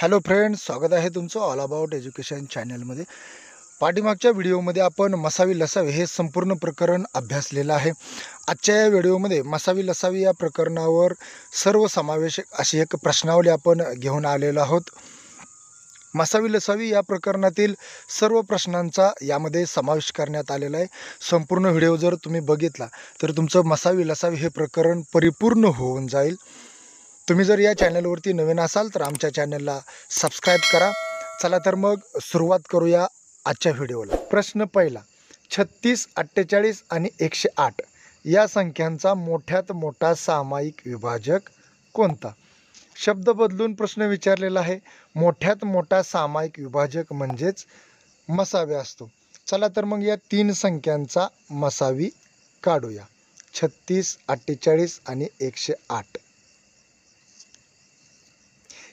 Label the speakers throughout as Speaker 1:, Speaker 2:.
Speaker 1: Hello friends, स्वागत आहे तुमचं ऑल अबाउट एज्युकेशन चॅनलमध्ये. पाठीमागच्या व्हिडिओमध्ये आपण मसावी लसावी हे संपूर्ण प्रकरण अभ्यासलेलं आहे. आजच्या या व्हिडिओमध्ये मसावी लसावी या प्रकरणावर सर्वसमावेशक अशी एक प्रश्नावली आपण घेऊन आलेलो आहोत. मसावी लसावी या प्रकरणातील सर्व प्रश्नांचा यामध्ये समावेश करण्यात आलेला आहे. संपूर्ण व्हिडिओ जर तुम्ही बघितला तर तुमचं मसावी लसावी हे प्रकरण परिपूर्ण होऊन जाईल. तुम्ही जर या चॅनलवरती नवीन असाल तर आमच्या चॅनलला सबस्क्राईब करा. चला तर मग सुरुवात करूया आजच्या व्हिडिओला. प्रश्न पहिला, 36, 48 आणि 108 या संख्यांचा मोठ्यात मोठा सामायिक विभाजक कोणता? शब्द बदलून प्रश्न विचारलेला आहे. मोठ्यात मोठा सामायिक विभाजक म्हणजेच मसावी असतो. चला तर मग या तीन संख्यांचा मसावी काढूया. 36, 48 आणि 108.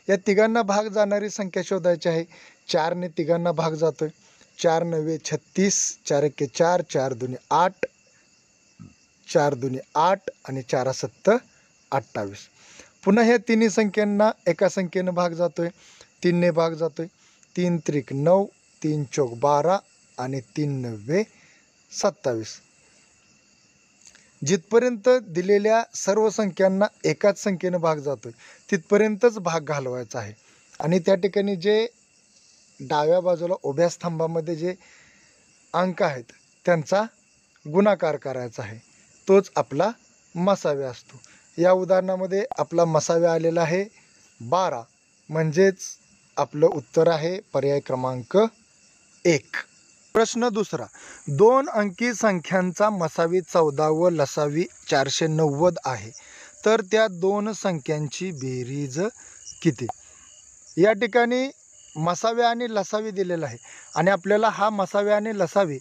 Speaker 1: या तिघांना भाग जाणारी संख्या शोधायची आहे. 4ने तिघांना भाग जातोय. 4 9 36, 4 1 4, 4 2 8, 4 2 8 आणि 4 7 28. पुन्हा ह्या तिन्ही संख्यांना एका संख्येनं भाग जातोय. 3ने भाग जातोय. 3 त्रिक 9, 3 चौक 12 आणि 3 9 27. जिथपर्यंत दिलेल्या सर्व संख्यांना एकाच संख्येनं भाग जातोय तिथपर्यंतच भाग घालवायचा आहे. आणि त्या ठिकाणी जे डाव्या बाजूला उभ्या स्तंभामध्ये जे अंक आहेत त्यांचा गुणाकार करायचा आहे. तोच आपला मसावी असतो. या उदाहरणामध्ये आपला मसावी आलेला आहे 12, म्हणजेच आपलं उत्तर आहे पर्याय क्रमांक 1. प्रश्न दुसरा, 2 अंकी संख्यांचा मसावी 14 व लसावी 490 आहे, तर त्या दोन संख्यांची बेरीज किती? या ठिकाणी मसावी आणि लसावी दिलेला आहे आणि आपल्याला हा मसावी आणि लसावी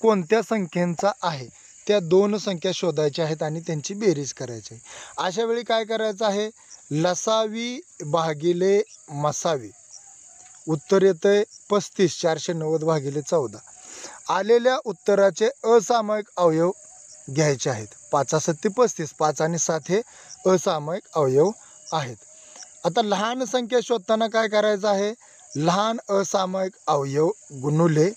Speaker 1: कोणत्या संख्यांचा आहे त्या दोन संख्या शोधायच्या आहेत आणि त्यांची बेरीज करायची आहे. अशा वेळी काय करायचं आहे? लसावी भागिले मसावी, उत्तर येतंय 35. 490 भागिले 14. आलेल्या उत्तराचे असामायिक अवयव घ्यायचे आहेत. 5 7 35. 5 आणि 7 हे असामायिक अवयव आहेत. आता लहान संख्या शोधताना काय करायचं आहे? लहान असामायिक अवयव गुणुले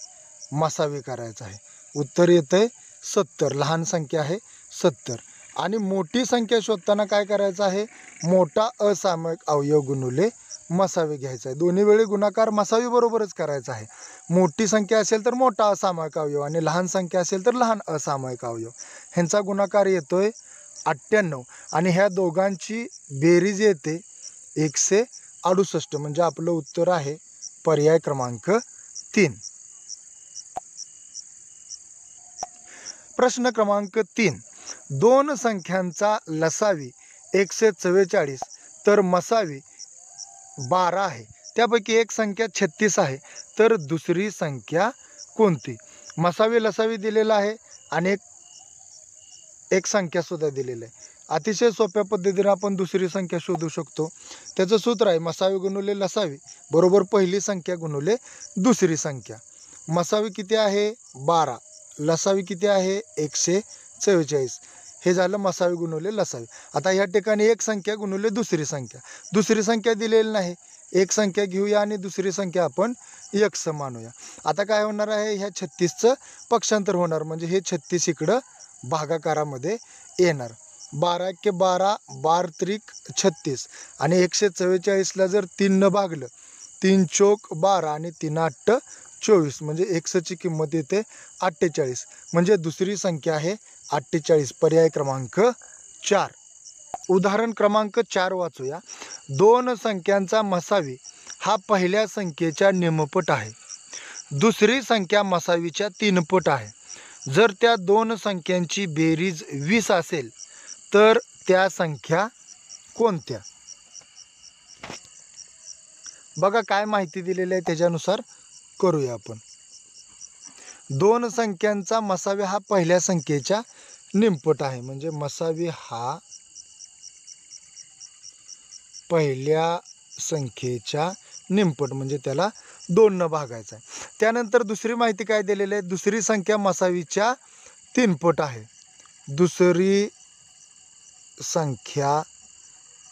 Speaker 1: मसावी करायचं आहे. उत्तर येतंय 70. लहान संख्या आहे 70. आणि मोठी संख्या शोधताना काय करायचं आहे? मोठा असामायिक अवयव गुणुले मसावी घ्यायचा आहे. दोन्ही वेळी गुणाकार मसावी बरोबरच करायचा आहे. मोठी संख्या असेल तर मोठा असामायिक अवयव आणि लहान संख्या असेल तर लहान असामायिक अवयव. ह्यांचा गुणाकार येतोय 98 आणि ह्या दोघांची बेरीज येते 168. म्हणजे आपलं उत्तर आहे पर्याय क्रमांक 3. प्रश्न क्रमांक 3, 2 संख्यांचा लसावी 144 तर मसावी 12 आहे. त्यापैकी एक संख्या 36 आहे, तर दुसरी संख्या कोणती? मसावी लसावी दिलेला आहे आणि एक संख्या सुद्धा दिलेली आहे. अतिशय सोप्या पद्धतीने आपण दुसरी संख्या शोधू शकतो. त्याचं सूत्र आहे मसावी गुणुले लसावी बरोबर पहिली संख्या गुणुले दुसरी संख्या. मसावी किती आहे? 12. लसावी किती आहे? 144. हे झालं मसावी गुणुले लसावी. आता या ठिकाणी एक संख्या गुणुले दुसरी संख्या. दुसरी संख्या दिलेली नाही. एक संख्या घेऊया आणि दुसरी संख्या आपण x मानूया. आता काय होणार आहे? ह्या 36चं पक्षांतर होणार, म्हणजे हे 36 इकडं भागाकारामध्ये येणार. 12 1 12, 12 त्रिक 36 आणि 144ला जर 3 भागलं, 3 चौक 12 आणि 3 8 24, म्हणजे xची किंमत येते 48. म्हणजे दुसरी संख्या आहे 48. पर्याय क्रमांक 4. उदाहरण क्रमांक 4 वाचूया. 2 संख्यांचा मसावी हा पहिल्या संख्येच्या निमपट आहे. दुसरी संख्या मसावीच्या 3 पट आहे. जर त्या दोन संख्यांची बेरीज 20 असेल तर त्या संख्या कोणत्या? बघा काय माहिती दिलेली आहे त्याच्यानुसार करूया आपण. 2 संख्यांचा मसावी हा पहिल्या संख्येच्या निमपट आहे, म्हणजे मसावी हा पहिल्या संख्येच्या निमपट, म्हणजे त्याला 2 न भागायचा आहे. त्यानंतर दुसरी माहिती काय दिलेली आहे? दुसरी संख्या मसावीच्या 3 पट आहे. दुसरी संख्या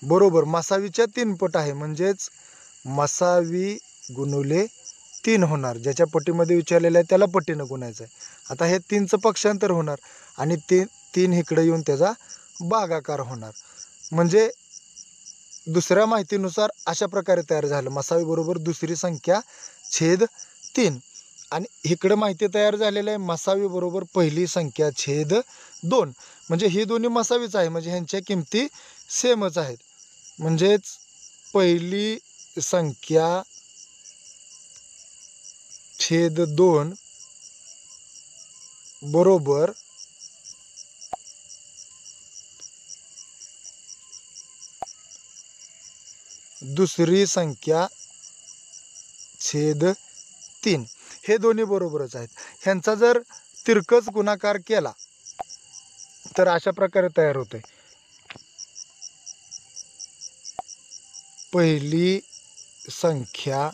Speaker 1: बरोबर मसावीच्या 3 पट आहे, म्हणजेच मसावी गुणुले 3 होणार. ज्याच्या पटीमध्ये विचारलेलं आहे त्याला पटीनं गुणायचं आहे. आता हे 3चं पक्षांतर होणार आणि 3 इकडे येऊन त्याचा भागाकार होणार. म्हणजे दुसऱ्या माहितीनुसार अशा प्रकारे तयार झालं. मसावी बरोबर दुसरी संख्या छेद 3 आणि इकडं माहिती तयार झालेलं आहे मसावी बरोबर पहिली संख्या छेद 2. म्हणजे ही दोन्ही मसावीच आहे, म्हणजे ह्यांच्या किमती सेमच आहेत. म्हणजेच पहिली संख्या छेद 2 बरोबर दुसरी संख्या छेद 3 हे दोन्ही बरोबरच आहेत. ह्यांचा जर तिरकस गुणाकार केला तर अशा प्रकारे तयार होते. पहिली संख्या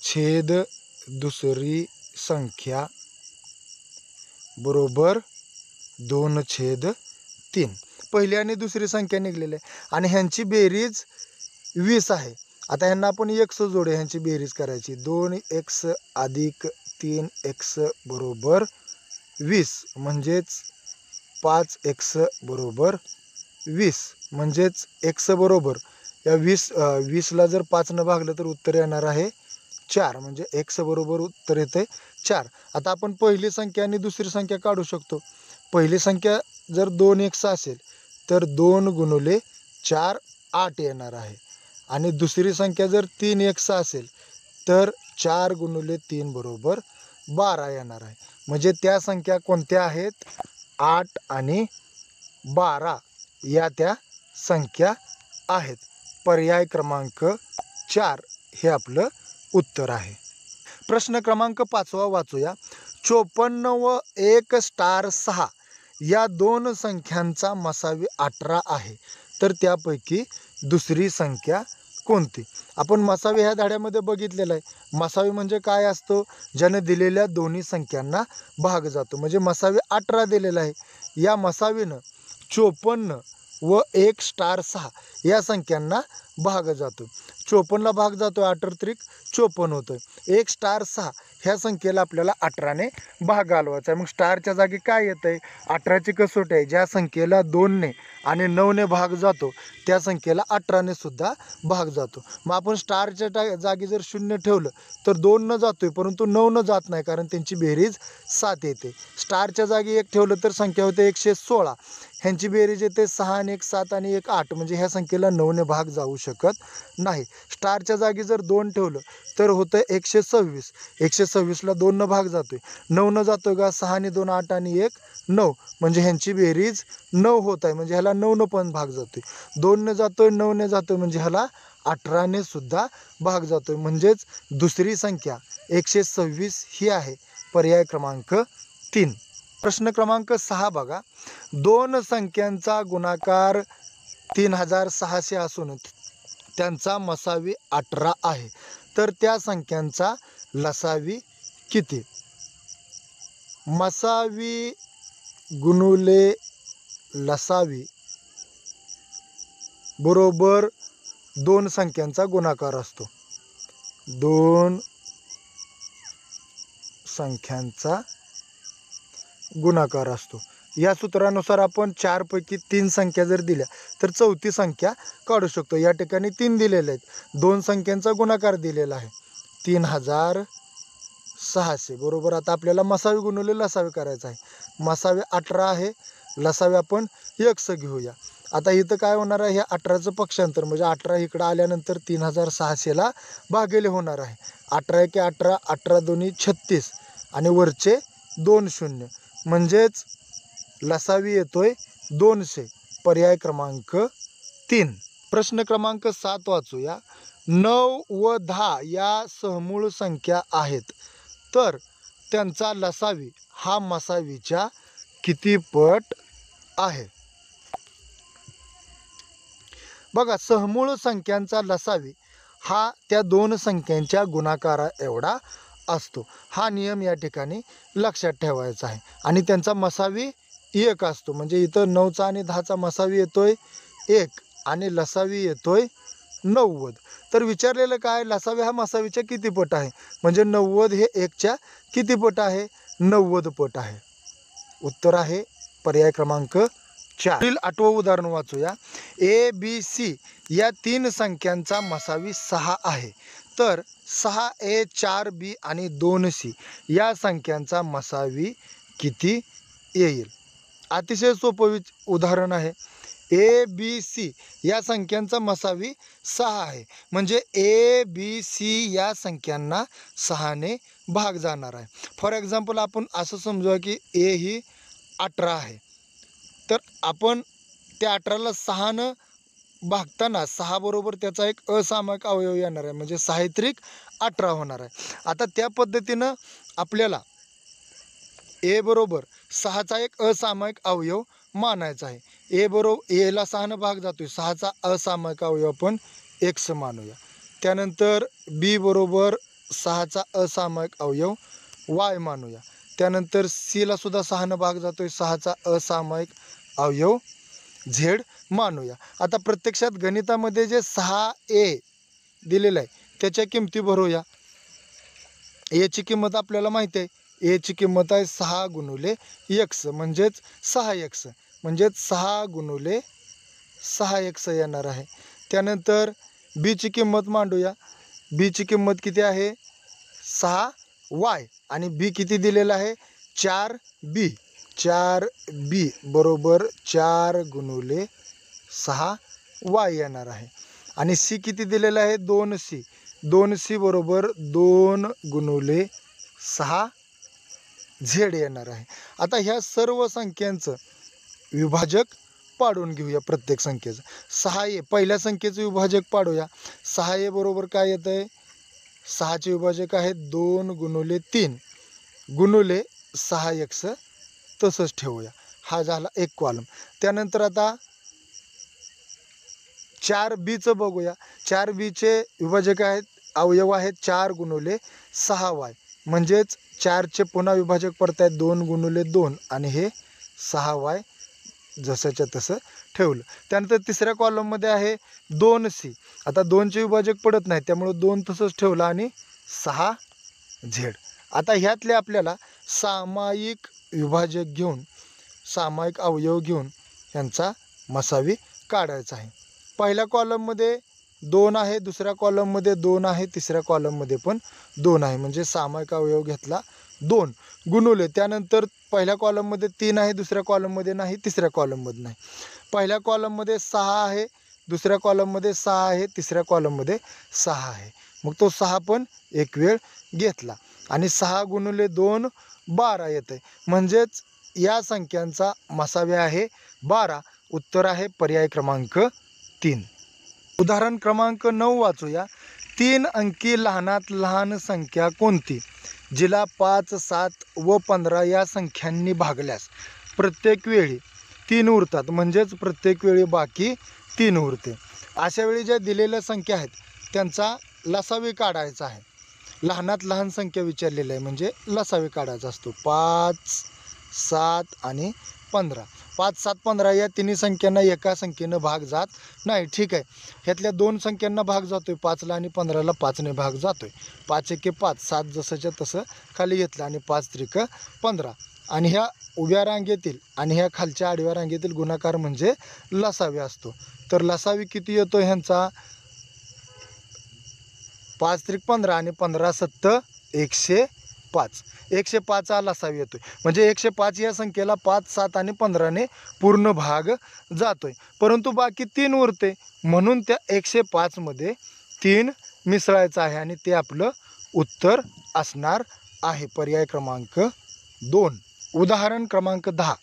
Speaker 1: छेद दुसरी संख्या बरोबर 2/3. पहिली आणि दुसरी संख्या निघलेली आहे आणि ह्यांची बेरीज 20 आहे. आता ह्यांना आपण x जोडू, ह्यांची बेरीज करायची. 2x अधिक 3x बरोबर 20 म्हणजेच 5x बरोबर 20. म्हणजेच x बरोबर या 20ला जर 5ने भागलं तर उत्तर येणार आहे 4. म्हणजे x बरोबर उत्तर येते 4. आता आपण पहिली संख्या आणि दुसरी संख्या काढू शकतो. पहिली संख्या जर 2x असेल तर 2 गुणुले 4 8 येणार आहे आणि दुसरी संख्या जर 3x असेल तर 4 गुणुले 3 बरोबर 12 येणार आहे. म्हणजे त्या संख्या कोणत्या आहेत? 8 आणि 12 या त्या संख्या आहेत. पर्याय क्रमांक 4 हे आपलं उत्तर आहे. प्रश्न क्रमांक 5 वाचूया. 54 व 1*6 या दोन संख्यांचा मसावी 18 आहे, तर त्यापैकी दुसरी संख्या कोणती? आपण मसावी ह्या धड्यामध्ये बघितलेलं आहे. मसावी म्हणजे काय असतो? ज्याने दिलेल्या दोन्ही संख्यांना भाग जातो. म्हणजे मसावी 18 दिलेला आहे. या मसावीनं 54 व 1*6 या संख्यांना भाग जातो. 54ला भाग जातो, 18 त्रिक 54 होतं. 1*6 ह्या संख्येला आपल्याला 18ने भाग घालवायचा आहे. मग स्टारच्या जागी काय येतं आहे? 18ची कसोटी आहे. ज्या संख्येला 2ने आणि 9ने भाग जातो त्या संख्येला 18ने सुद्धा भाग जातो. मग आपण स्टारच्या जागी जर 0 ठेवलं तर 2 जातोय, परंतु 9 जात नाही, कारण त्यांची बेरीज 7 येते. स्टारच्या जागी 1 ठेवलं तर संख्या होते 116. ह्यांची बेरीज येते 6 आणि 1 7 आणि 1 8. म्हणजे ह्या संख्येला 9ने भाग जाऊ शकत नाही. स्टारच्या जागी जर 2 ठेवलं तर होतं 126. 126ला 2 भाग जातोय, 9 जातोय का? 6 आणि 2 8 आणि 1 9. म्हणजे ह्यांची बेरीज 9 होत आहे. म्हणजे ह्याला 9 पण भाग जातोय. 2ने जातोय, 9ने जातोय, म्हणजे ह्याला 18ने सुद्धा भाग जातोय. म्हणजेच दुसरी संख्या 126 ही आहे. पर्याय क्रमांक 3. प्रश्न क्रमांक 6 बघा. दोन संख्यांचा गुणाकार 3600 असून त्यांचा मसावी 18 आहे, तर त्या संख्यांचा लसावी किती? मसावी गुणुले लसावी बरोबर दोन संख्यांचा गुणाकार असतो. दोन संख्यांचा गुणाकार असतो. या सूत्रानुसार आपण 4 पैकी 3 संख्या जर दिल्या तर चौथी संख्या काढू शकतो. या ठिकाणी 3 दिलेले आहेत. दोन संख्यांचा गुणाकार दिलेला आहे 3600 बरोबर. आता आपल्याला मसावी गुणुले लसावी करायचं आहे. मसावी 18 आहे, लसावी आपण x घेऊया. आता इथं काय होणार आहे? ह्या 18चं पक्षांतर म्हणजे 18 इकडं आल्यानंतर 3600ला भागिले होणार आहे. 18 एके 18, 18 दोन्ही 36 आणि वरचे 2 शून्य. म्हणजेच लसावी येतोय 200. पर्याय क्रमांक 3. प्रश्न क्रमांक 7 वाचूया. 9 व 10 या सहमूळ संख्या आहेत, तर त्यांचा लसावी हा मसावीच्या किती पट आहे? बघा, सहमूळ संख्यांचा लसावी हा त्या दोन संख्यांच्या गुणाकारा एवढा असतो. हा नियम या ठिकाणी लक्षात ठेवायचा आहे. आणि त्यांचा मसावी 1 असतो. म्हणजे इथं 9चा आणि 10चा मसावी येतोय 1 आणि लसावी येतोय 90. तर विचारलेलं काय, लसावी हा मसावीच्या किती पट आहे, म्हणजे 90 हे 1च्या किती पट आहे, 90 पट आहे. उत्तर आहे पर्याय क्रमांक 4. पुढील 8वं उदाहरण वाचूया. ABC या 3 संख्यांचा मसावी 6 आहे, तर 6A 4B आणि 2C या संख्यांचा मसावी किती येईल. अतिशय सोपं उदाहरण आहे. ABC या संख्यांचा मसावी 6 आहे, म्हणजे ABC या संख्यांना 6ने भाग जाणार आहे. फॉर एक्झाम्पल आपण असं समजूया की A ही 18 आहे, तर आपण त्या 18ला 6नं भागताना 6 बरोबर त्याचा एक असामायिक अवयव येणार आहे, म्हणजे 6 त्रिक 18 होणार आहे. आता त्या पद्धतीनं आपल्याला A बरोबर 6चा एक असामायिक अवयव मानायचा आहे. Aला 6नं भाग जातोय, 6चा असामायिक अवयव आपण x मानूया. त्यानंतर B बरोबर 6चा असामायिक अवयव y मानूया. त्यानंतर Cला सुद्धा 6नं भाग जातोय, 6चा असामायिक अवयव z मानूया. आता प्रत्यक्षात गणितामध्ये जे 6A दिलेलं आहे त्याच्या किमती भरूया. A ची किंमत आपल्याला माहिती आहे. A ची किंमत आहे 6 गुणुले x, म्हणजेच 6x, म्हणजेच 6 गुणुले 6x येणार आहे. त्यानंतर B ची किंमत मांडूया. B ची किंमत किती आहे, 6y, आणि B किती दिलेला आहे, 4B. 4B बरोबर 4 गुणुले 6y येणार आहे. आणि C किती दिलेला आहे, 2C. 2C बरोबर 2 गुणुले 6z येणार आहे. आता ह्या सर्व संख्यांचं विभाजक पाडून घेऊया. प्रत्येक संख्येचं 6A, पहिल्या संख्येचं विभाजक पाडूया. 6A बरोबर काय येतं आहे, 6चे विभाजक आहे 2 गुणुले 3 गुणुले 6x, तसंच ठेवूया. हा झाला एक कॉलम. त्यानंतर आता 4Bचं बघूया. 4Bचे विभाजक आहेत, अवयव आहेत 4 गुणुले 6y, म्हणजेच 4चे पुन्हा विभाजक पडत आहेत 2 गुणुले 2, आणि हे 6y जसंच्या तसं ठेवलं. त्यानंतर तिसऱ्या कॉलममध्ये आहे 2C. आता 2चे विभाजक पडत नाही, त्यामुळे 2 तसंच ठेवलं, आणि 6z. आता ह्यातले आपल्याला सामायिक विभाजक घेऊन, सामायिक अवयव घेऊन यांचा मसावी काढायचा आहे. पहिल्या कॉलममध्ये 2 आहे, दुसऱ्या कॉलममध्ये 2 आहे, तिसऱ्या कॉलममध्ये पण 2 आहे, म्हणजे सामायिक अवयव घेतला 2 गुणुले. त्यानंतर पहिल्या कॉलममध्ये 3 आहे, दुसऱ्या कॉलममध्ये नाही, तिसऱ्या कॉलममध्ये नाही. पहिल्या कॉलममध्ये 6 आहे, दुसऱ्या कॉलममध्ये 6 आहे, तिसऱ्या कॉलममध्ये 6 आहे. मग तो 6 पण एक वेळ घेतला, आणि 6 गुणुले 2 12 येते, म्हणजेच या संख्यांचा मसावी आहे 12. उत्तर आहे पर्याय क्रमांक 3. उदाहरण क्रमांक 9 वाचूया. 3 अंकी लहानात लहान संख्या कोणती, जिला 5, 7 व 15 या संख्यांनी भागल्यास प्रत्येक वेळी 3 उरतात, म्हणजेच प्रत्येक वेळी बाकी 3 उरते. अशा वेळी ज्या दिलेल्या संख्या आहेत त्यांचा लसावी काढायचा आहे. लहानात लहान संख्या विचारलेली आहे, म्हणजे लसावी काढायचा असतो. 5, 7 आणि 15. 5, 7, 15 या तिन्ही संख्यांना एका संख्येनं भाग जात नाही. ठीक आहे, ह्यातल्या 2 संख्यांना भाग जातोय, 5ला आणि 15ला 5ने भाग जातोय. 5 एके 5, 7 जसंच्या तसं खाली घेतलं, आणि 5 त्रिक 15. आणि ह्या उभ्या रांगेतील आणि ह्या खालच्या आडव्या रांगेतील गुणाकार म्हणजे लसावी असतो. तर लसावी किती येतो ह्यांचा, 5 त्रिक 15 आणि 15 सत्त 105. 105 हा लसावी येतोय, म्हणजे 105 या संख्येला 5, 7 आणि 15ने पूर्ण भाग जातोय, परंतु बाकी 3 उरते, म्हणून त्या 105 मध्ये 3 मिसळायचं आहे, आणि ते आपलं उत्तर असणार आहे. पर्याय क्रमांक 2. उदाहरण क्रमांक 10.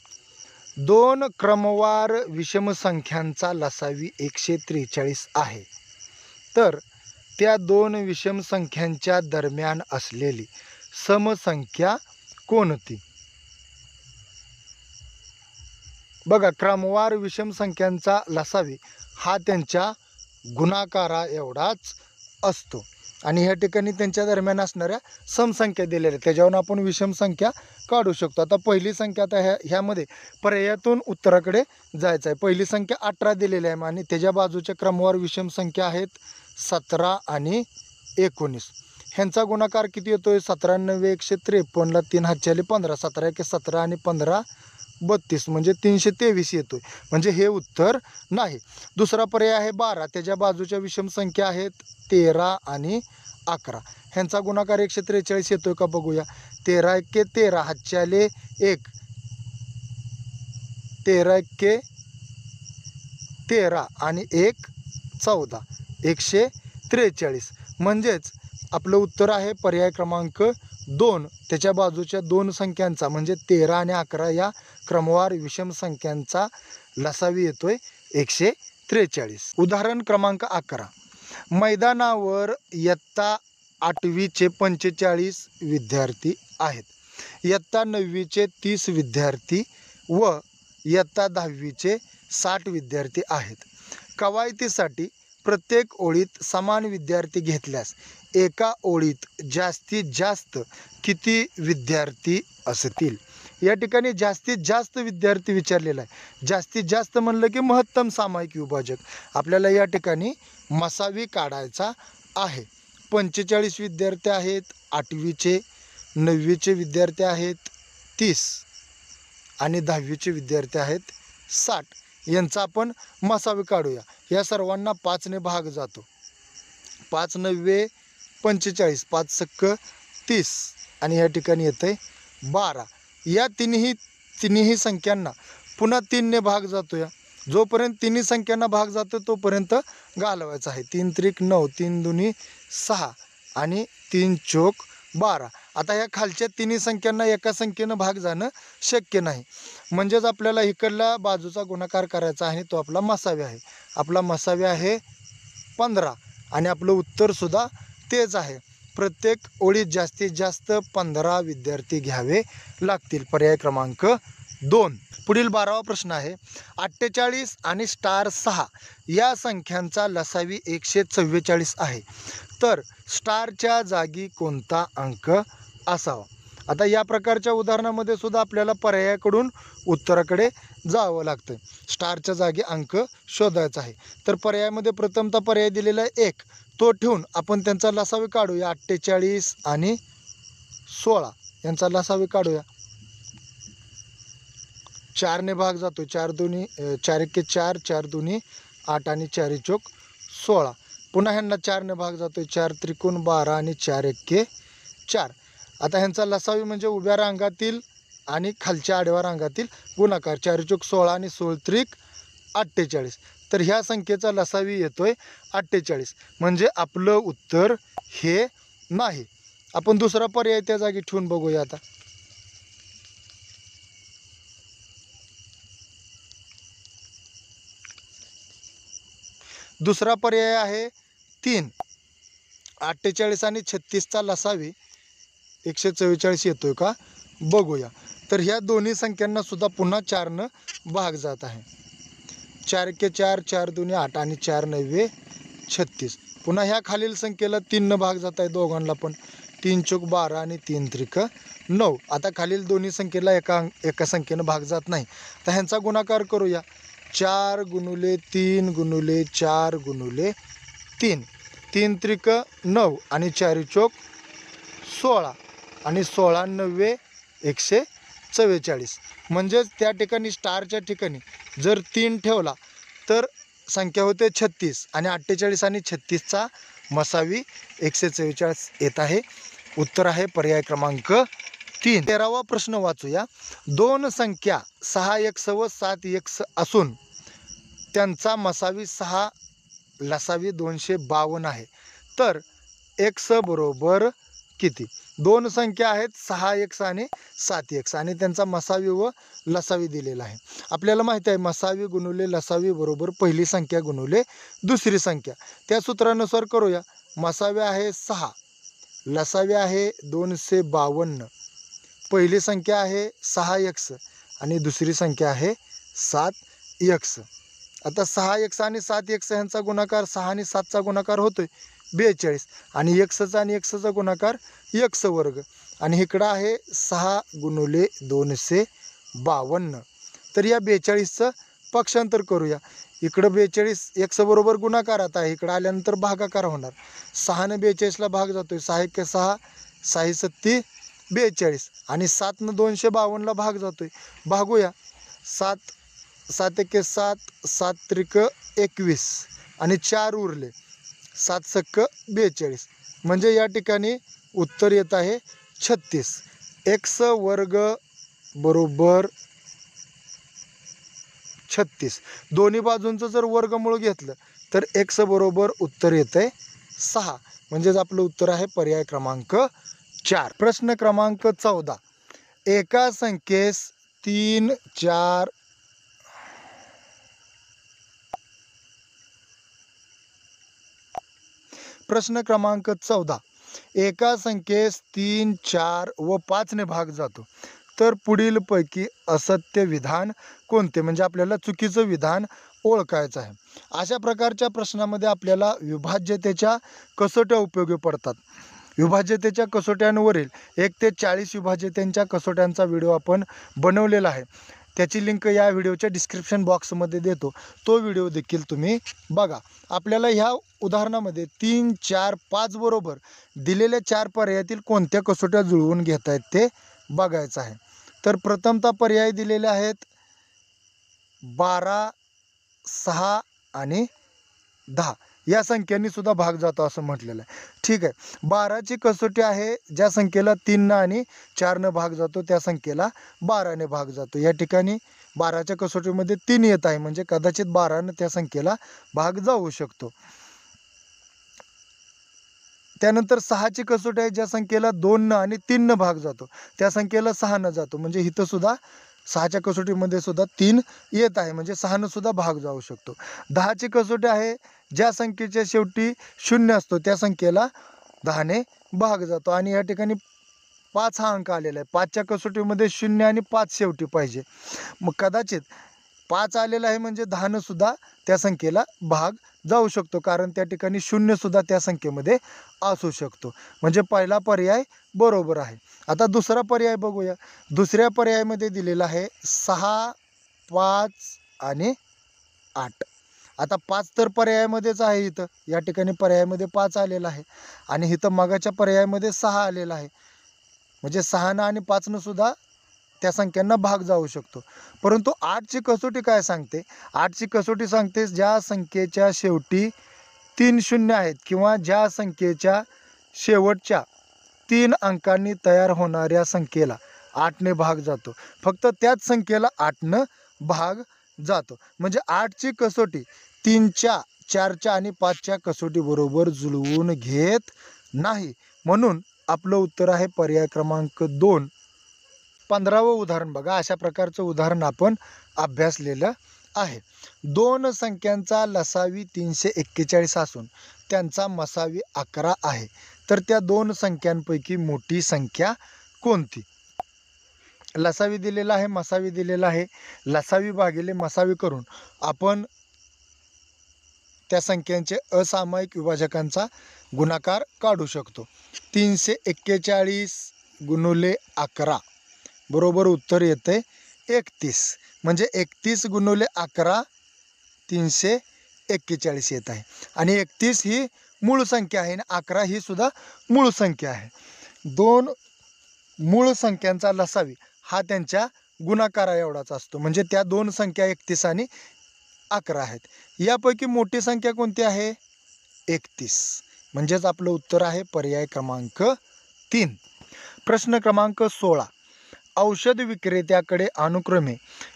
Speaker 1: 2 क्रमवार विषम संख्यांचा लसावी 143 आहे, तर त्या 2 विषम संख्यांच्या दरम्यान असलेली समसंख्या कोणती. बघा, क्रमवार विषम संख्यांचा लसावी हा त्यांच्या गुणाकारा एवढाच असतो. आणि ह्या ठिकाणी त्यांच्या दरम्यान असणाऱ्या समसंख्या दिलेल्या आहेत, त्याच्यावरून आपण विषम संख्या काढू शकतो. आता पहिली संख्या, आता ह्यामध्ये पर्यायातून उत्तराकडे जायचं आहे. पहिली संख्या 18 दिलेली आहे आणि त्याच्या बाजूच्या क्रमवार विषम संख्या आहेत 17 आणि 19. ह्यांचा गुणाकार किती येतोय? 97 153 ला 3 हातच्याले 15, 17 1 17 आणि 15 32 म्हणजे 323 येतोय. म्हणजे हे उत्तर नाही. दुसरा पर्याय आहे 12, त्याच्या बाजूच्या विषम संख्या आहेत 13 आणि 11. ह्यांचा गुणाकार 143 येतोय का बघूया. 13 1 13 हातच्याले 1, 13 1 13 आणि 1 14, 143. म्हणजेच आपलं उत्तर आहे पर्याय क्रमांक 2. त्याच्या बाजूच्या दोन संख्यांचा म्हणजे 13 आणि 11 या क्रमवार विषम संख्यांचा लसावी येतोय 143. उदाहरण क्रमांक 11. मैदानावर इयत्ता 8वीचे 45 विद्यार्थी आहेत, इयत्ता 9वीचे 30 विद्यार्थी व इयत्ता 10वीचे 60 विद्यार्थी आहेत. कवायतीसाठी प्रत्येक ओळीत समान विद्यार्थी घेतल्यास एका ओळीत जास्तीत जास्त किती विद्यार्थी असतील? या ठिकाणी जास्तीत जास्त विद्यार्थी विचारलेला आहे. जास्तीत जास्त म्हणलं की महत्तम सामायिक विभाजक आपल्याला या ठिकाणी मसावी काढायचा आहे. 45 विद्यार्थी आहेत, 8वीचे, 9वीचे विद्यार्थी आहेत 30 आणि 10वीचे विद्यार्थी आहेत 60. यांचा आपण मसावी काढूया. या सर्वांना 5ने भाग जातो. 5 9 45, 5 सक्क 30 आणि या ठिकाणी येतं आहे 12. या तिन्ही संख्यांना पुन्हा 3ने भाग जातो. या जोपर्यंत तिन्ही संख्यांना भाग जातो तोपर्यंत घालवायचा आहे. 3 त्रिक 9, 3 दुनी 6 आणि 3 चोक 12. आता या खालच्या तिन्ही संख्यांना एका संख्येनं भाग जाणं शक्य नाही. म्हणजेच आपल्याला इकडला बाजूचा गुणाकार करायचा आहे, तो आपला मसावी आहे. आपला मसावी आहे 15 आणि आपलं उत्तरसुद्धा तेच आहे. प्रत्येक ओळीत जास्तीत जास्त 15 विद्यार्थी घ्यावे लागतील. पर्याय क्रमांक 2. पुढील 12वा प्रश्न आहे. 48 आणि *6 या संख्यांचा लसावी 144 आहे, तर स्टारच्या जागी कोणता अंक असावा? आता या प्रकारच्या उदाहरणामध्ये सुद्धा आपल्याला पर्यायाकडून उत्तराकडे जावं लागतं. स्टारच्या जागी अंक शोधायचा आहे. तर पर्यायामध्ये प्रथमतः पर्याय दिलेला आहे 1, तो ठेवून आपण त्यांचा लसावी काढूया. 48 आणि 16 यांचा लसावी काढूया. 4ने भाग जातो. 4 दुनी 4 1 4, 4 दुनी 8 आणि 4 चोक 16. पुन्हा ह्यांना 4ने भाग जातो. 4 त्रिकोण 12 आणि 4 1 4. आता ह्यांचा लसावी म्हणजे उभ्या रांगातील आणि खालच्या आडव्या रांगातील गुणाकार. 4 चोक 16 आणि 16 त्रिक 48. तर ह्या संख्येचा लसावी येतोय 48. म्हणजे आपलं उत्तर हे नाही. आपण दुसरा पर्याय त्या जागी ठेवून बघूया. आता दुसरा पर्याय आहे 3. 48 आणि 36चा लसावी 144 येतोय का बघूया. तर ह्या दोन्ही संख्यांना सुद्धा पुन्हा 4ने भाग जात आहे. 4 1 4, 4 दुनी 8 आणि 4 9 36. पुन्हा ह्या खालील संख्येला 3ने भाग जात आहे दोघांना पण. 3 चोक 12 आणि 3 त्रिक 9. आता खालील दोन्ही संख्येला एका संख्येनं भाग जात नाही. तर ह्यांचा गुणाकार करूया. 4 गुणुले 3 गुणुले 4 गुणुले 3. 3 त्रिक 9 आणि 4 चोक 16 आणि 16 9 144. म्हणजेच त्या ठिकाणी स्टारच्या ठिकाणी जर 3 ठेवला तर संख्या होते 36 आणि 48 आणि 36चा मसावी 144 येत आहे. उत्तर आहे पर्याय क्रमांक 3. 13वा प्रश्न वाचूया. 2 संख्या 6x व 7x असून त्यांचा मसावी 6 लसावी 252 आहे, तर x बरोबर किती? 2 संख्या आहेत 6x आणि 7x आणि त्यांचा मसावी व लसावी दिलेला आहे. आपल्याला माहिती आहे मसावी गुणुले लसावी बरोबर पहिली संख्या गुणुले दुसरी संख्या. त्या सूत्रानुसार करूया. मसावी आहे 6, लसावी आहे 252. पहिली संख्या आहे 6x आणि दुसरी संख्या आहे 7x. आता 6x आणि 7x ह्यांचा गुणाकार 6 आणि 7चा गुणाकार होतोय 42 आणि एक्सचा आणि एक्सचा गुणाकार एक्स वर्ग आणि इकडं आहे 6 गुणुले 252. तर या 42चं पक्षांतर करूया. इकडं 42 एक्स बरोबर गुणाकारात आहे, इकडं आल्यानंतर भागाकार होणार. 6ने 42ला भाग जातोय, 6 1 6, 6 7 42 आणि 7ने 252ला भाग जातोय. भागूया. 7 7 1 7, 7 त्रिक 21 आणि 4 उरले, 7 सक्क 42. म्हणजे या ठिकाणी उत्तर येत आहे 36. एक्स वर्ग बरोबर 36. दोन्ही बाजूंचं जर वर्गमूळ घेतलं तर एक्स बरोबर उत्तर येतंय 6. म्हणजेच आपलं उत्तर आहे पर्याय क्रमांक 4. प्रश्न क्रमांक 14. एका संख्येस 3 4 प्रश्न क्रमांक 14. एका संख्येस 3 4 व 5ने भाग जातो तर पुढीलपैकी असत्य विधान कोणते? म्हणजे आपल्याला चुकीचं विधान ओळखायचं आहे. अशा प्रकारच्या प्रश्नामध्ये आपल्याला विभाज्यतेच्या कसोट्या उपयोगी पडतात. विभाज्यतेच्या कसोट्यांवरील 1 ते 40 विभाज्यतेच्या कसोट्यांचा व्हिडिओ आपण बनवलेला आहे. त्याची लिंक या व्हिडिओच्या डिस्क्रिप्शन बॉक्समध्ये देतो, तो व्हिडिओ देखील तुम्ही बघा. आपल्याला ह्या उदाहरणामध्ये 3 4 5 बरोबर दिलेल्या 4 पर्यायातील कोणत्या कसोट्या जुळवून घेता आहेत ते बघायचं आहे. तर प्रथमतः पर्याय दिलेले आहेत 12 6 आणि 10. या संख्यांनी सुद्धा भाग जातो असं म्हटलेलं आहे. ठीक आहे. 12ची कसोटी आहे ज्या संख्येला 3 आणि 4 भाग जातो त्या संख्येला 12ने भाग जातो. या ठिकाणी 12च्या कसोटीमध्ये 3 येत आहे, म्हणजे कदाचित 12ने त्या संख्येला भाग जाऊ शकतो. त्यानंतर 6ची कसोटी आहे ज्या संख्येला 2 आणि 3 भाग जातो त्या संख्येला 6 जातो, म्हणजे इथं सुद्धा 6च्या कसोटीमध्ये सुद्धा 3 येत आहे, म्हणजे 6 सुद्धा भाग जाऊ शकतो. 10ची कसोटी आहे ज्या संख्येच्या शेवटी 0 असतो त्या संख्येला 10ने भाग जातो आणि या ठिकाणी 5 हा अंक आलेला आहे. 5च्या कसोटीमध्ये 0 आणि 5 शेवटी पाहिजे, मग कदाचित 5 आलेला आहे म्हणजे 10ने सुद्धा त्या संख्येला भाग जाऊ शकतो, कारण त्या ठिकाणी 0 सुद्धा त्या संख्येमध्ये असू शकतो. म्हणजे पहिला पर्याय बरोबर आहे. आता दुसरा पर्याय बघूया. दुसऱ्या पर्यायामध्ये दिलेला आहे 6 5 आणि 8. आता 5 तर पर्यायामध्येच आहे, इथं या ठिकाणी पर्यायामध्ये 5 आलेला आहे आणि इथं मगाच्या पर्यायामध्ये 6 आलेला आहे, म्हणजे 6 आणि 5 सुद्धा त्या संख्यांना भाग जाऊ शकतो. परंतु 8ची कसोटी काय सांगते? 8ची कसोटी सांगते ज्या संख्येच्या शेवटी 3 0 आहेत किंवा ज्या संख्येच्या शेवटच्या 3 अंकांनी तयार होणाऱ्या संख्येला 8ने भाग जातो. फक्त त्याच संख्येला 8ने भाग जातो. म्हणजे 8ची कसोटी 3च्या 4च्या आणि 5च्या कसोटी बरोबर जुळवून घेत नाही. म्हणून आपलं उत्तर आहे पर्याय क्रमांक 2. 15वं उदाहरण बघा. अशा प्रकारचं उदाहरण आपण अभ्यासलेलं आहे. 2 संख्यांचा लसावी 341 असून त्यांचा मसावी 11 आहे, तर त्या 2 संख्यांपैकी मोठी संख्या कोणती? लसावी दिलेला आहे, मसावी दिलेला आहे. लसावी भागिले मसावी करून आपण त्या संख्यांचे असामायिक विभाजकांचा गुणाकार काढू शकतो. 341 गुणुले 11 बरोबर उत्तर येते 31. म्हणजे 31 गुणुले 11 341 येत आहे आणि 31 ही मूळ संख्या आहे आणि 11 ही सुद्धा मूळ संख्या आहे. 2 मूळ संख्यांचा लसावी हा त्यांच्या गुणाकारा एवढाच असतो, म्हणजे त्या 2 संख्या 31 आणि 11 आहेत. यापैकी मोठी संख्या कोणती आहे? 31. म्हणजेच आपलं उत्तर आहे पर्याय क्रमांक 3. प्रश्न क्रमांक 16. औषध विक्रेत्याकडे अनुक्रमे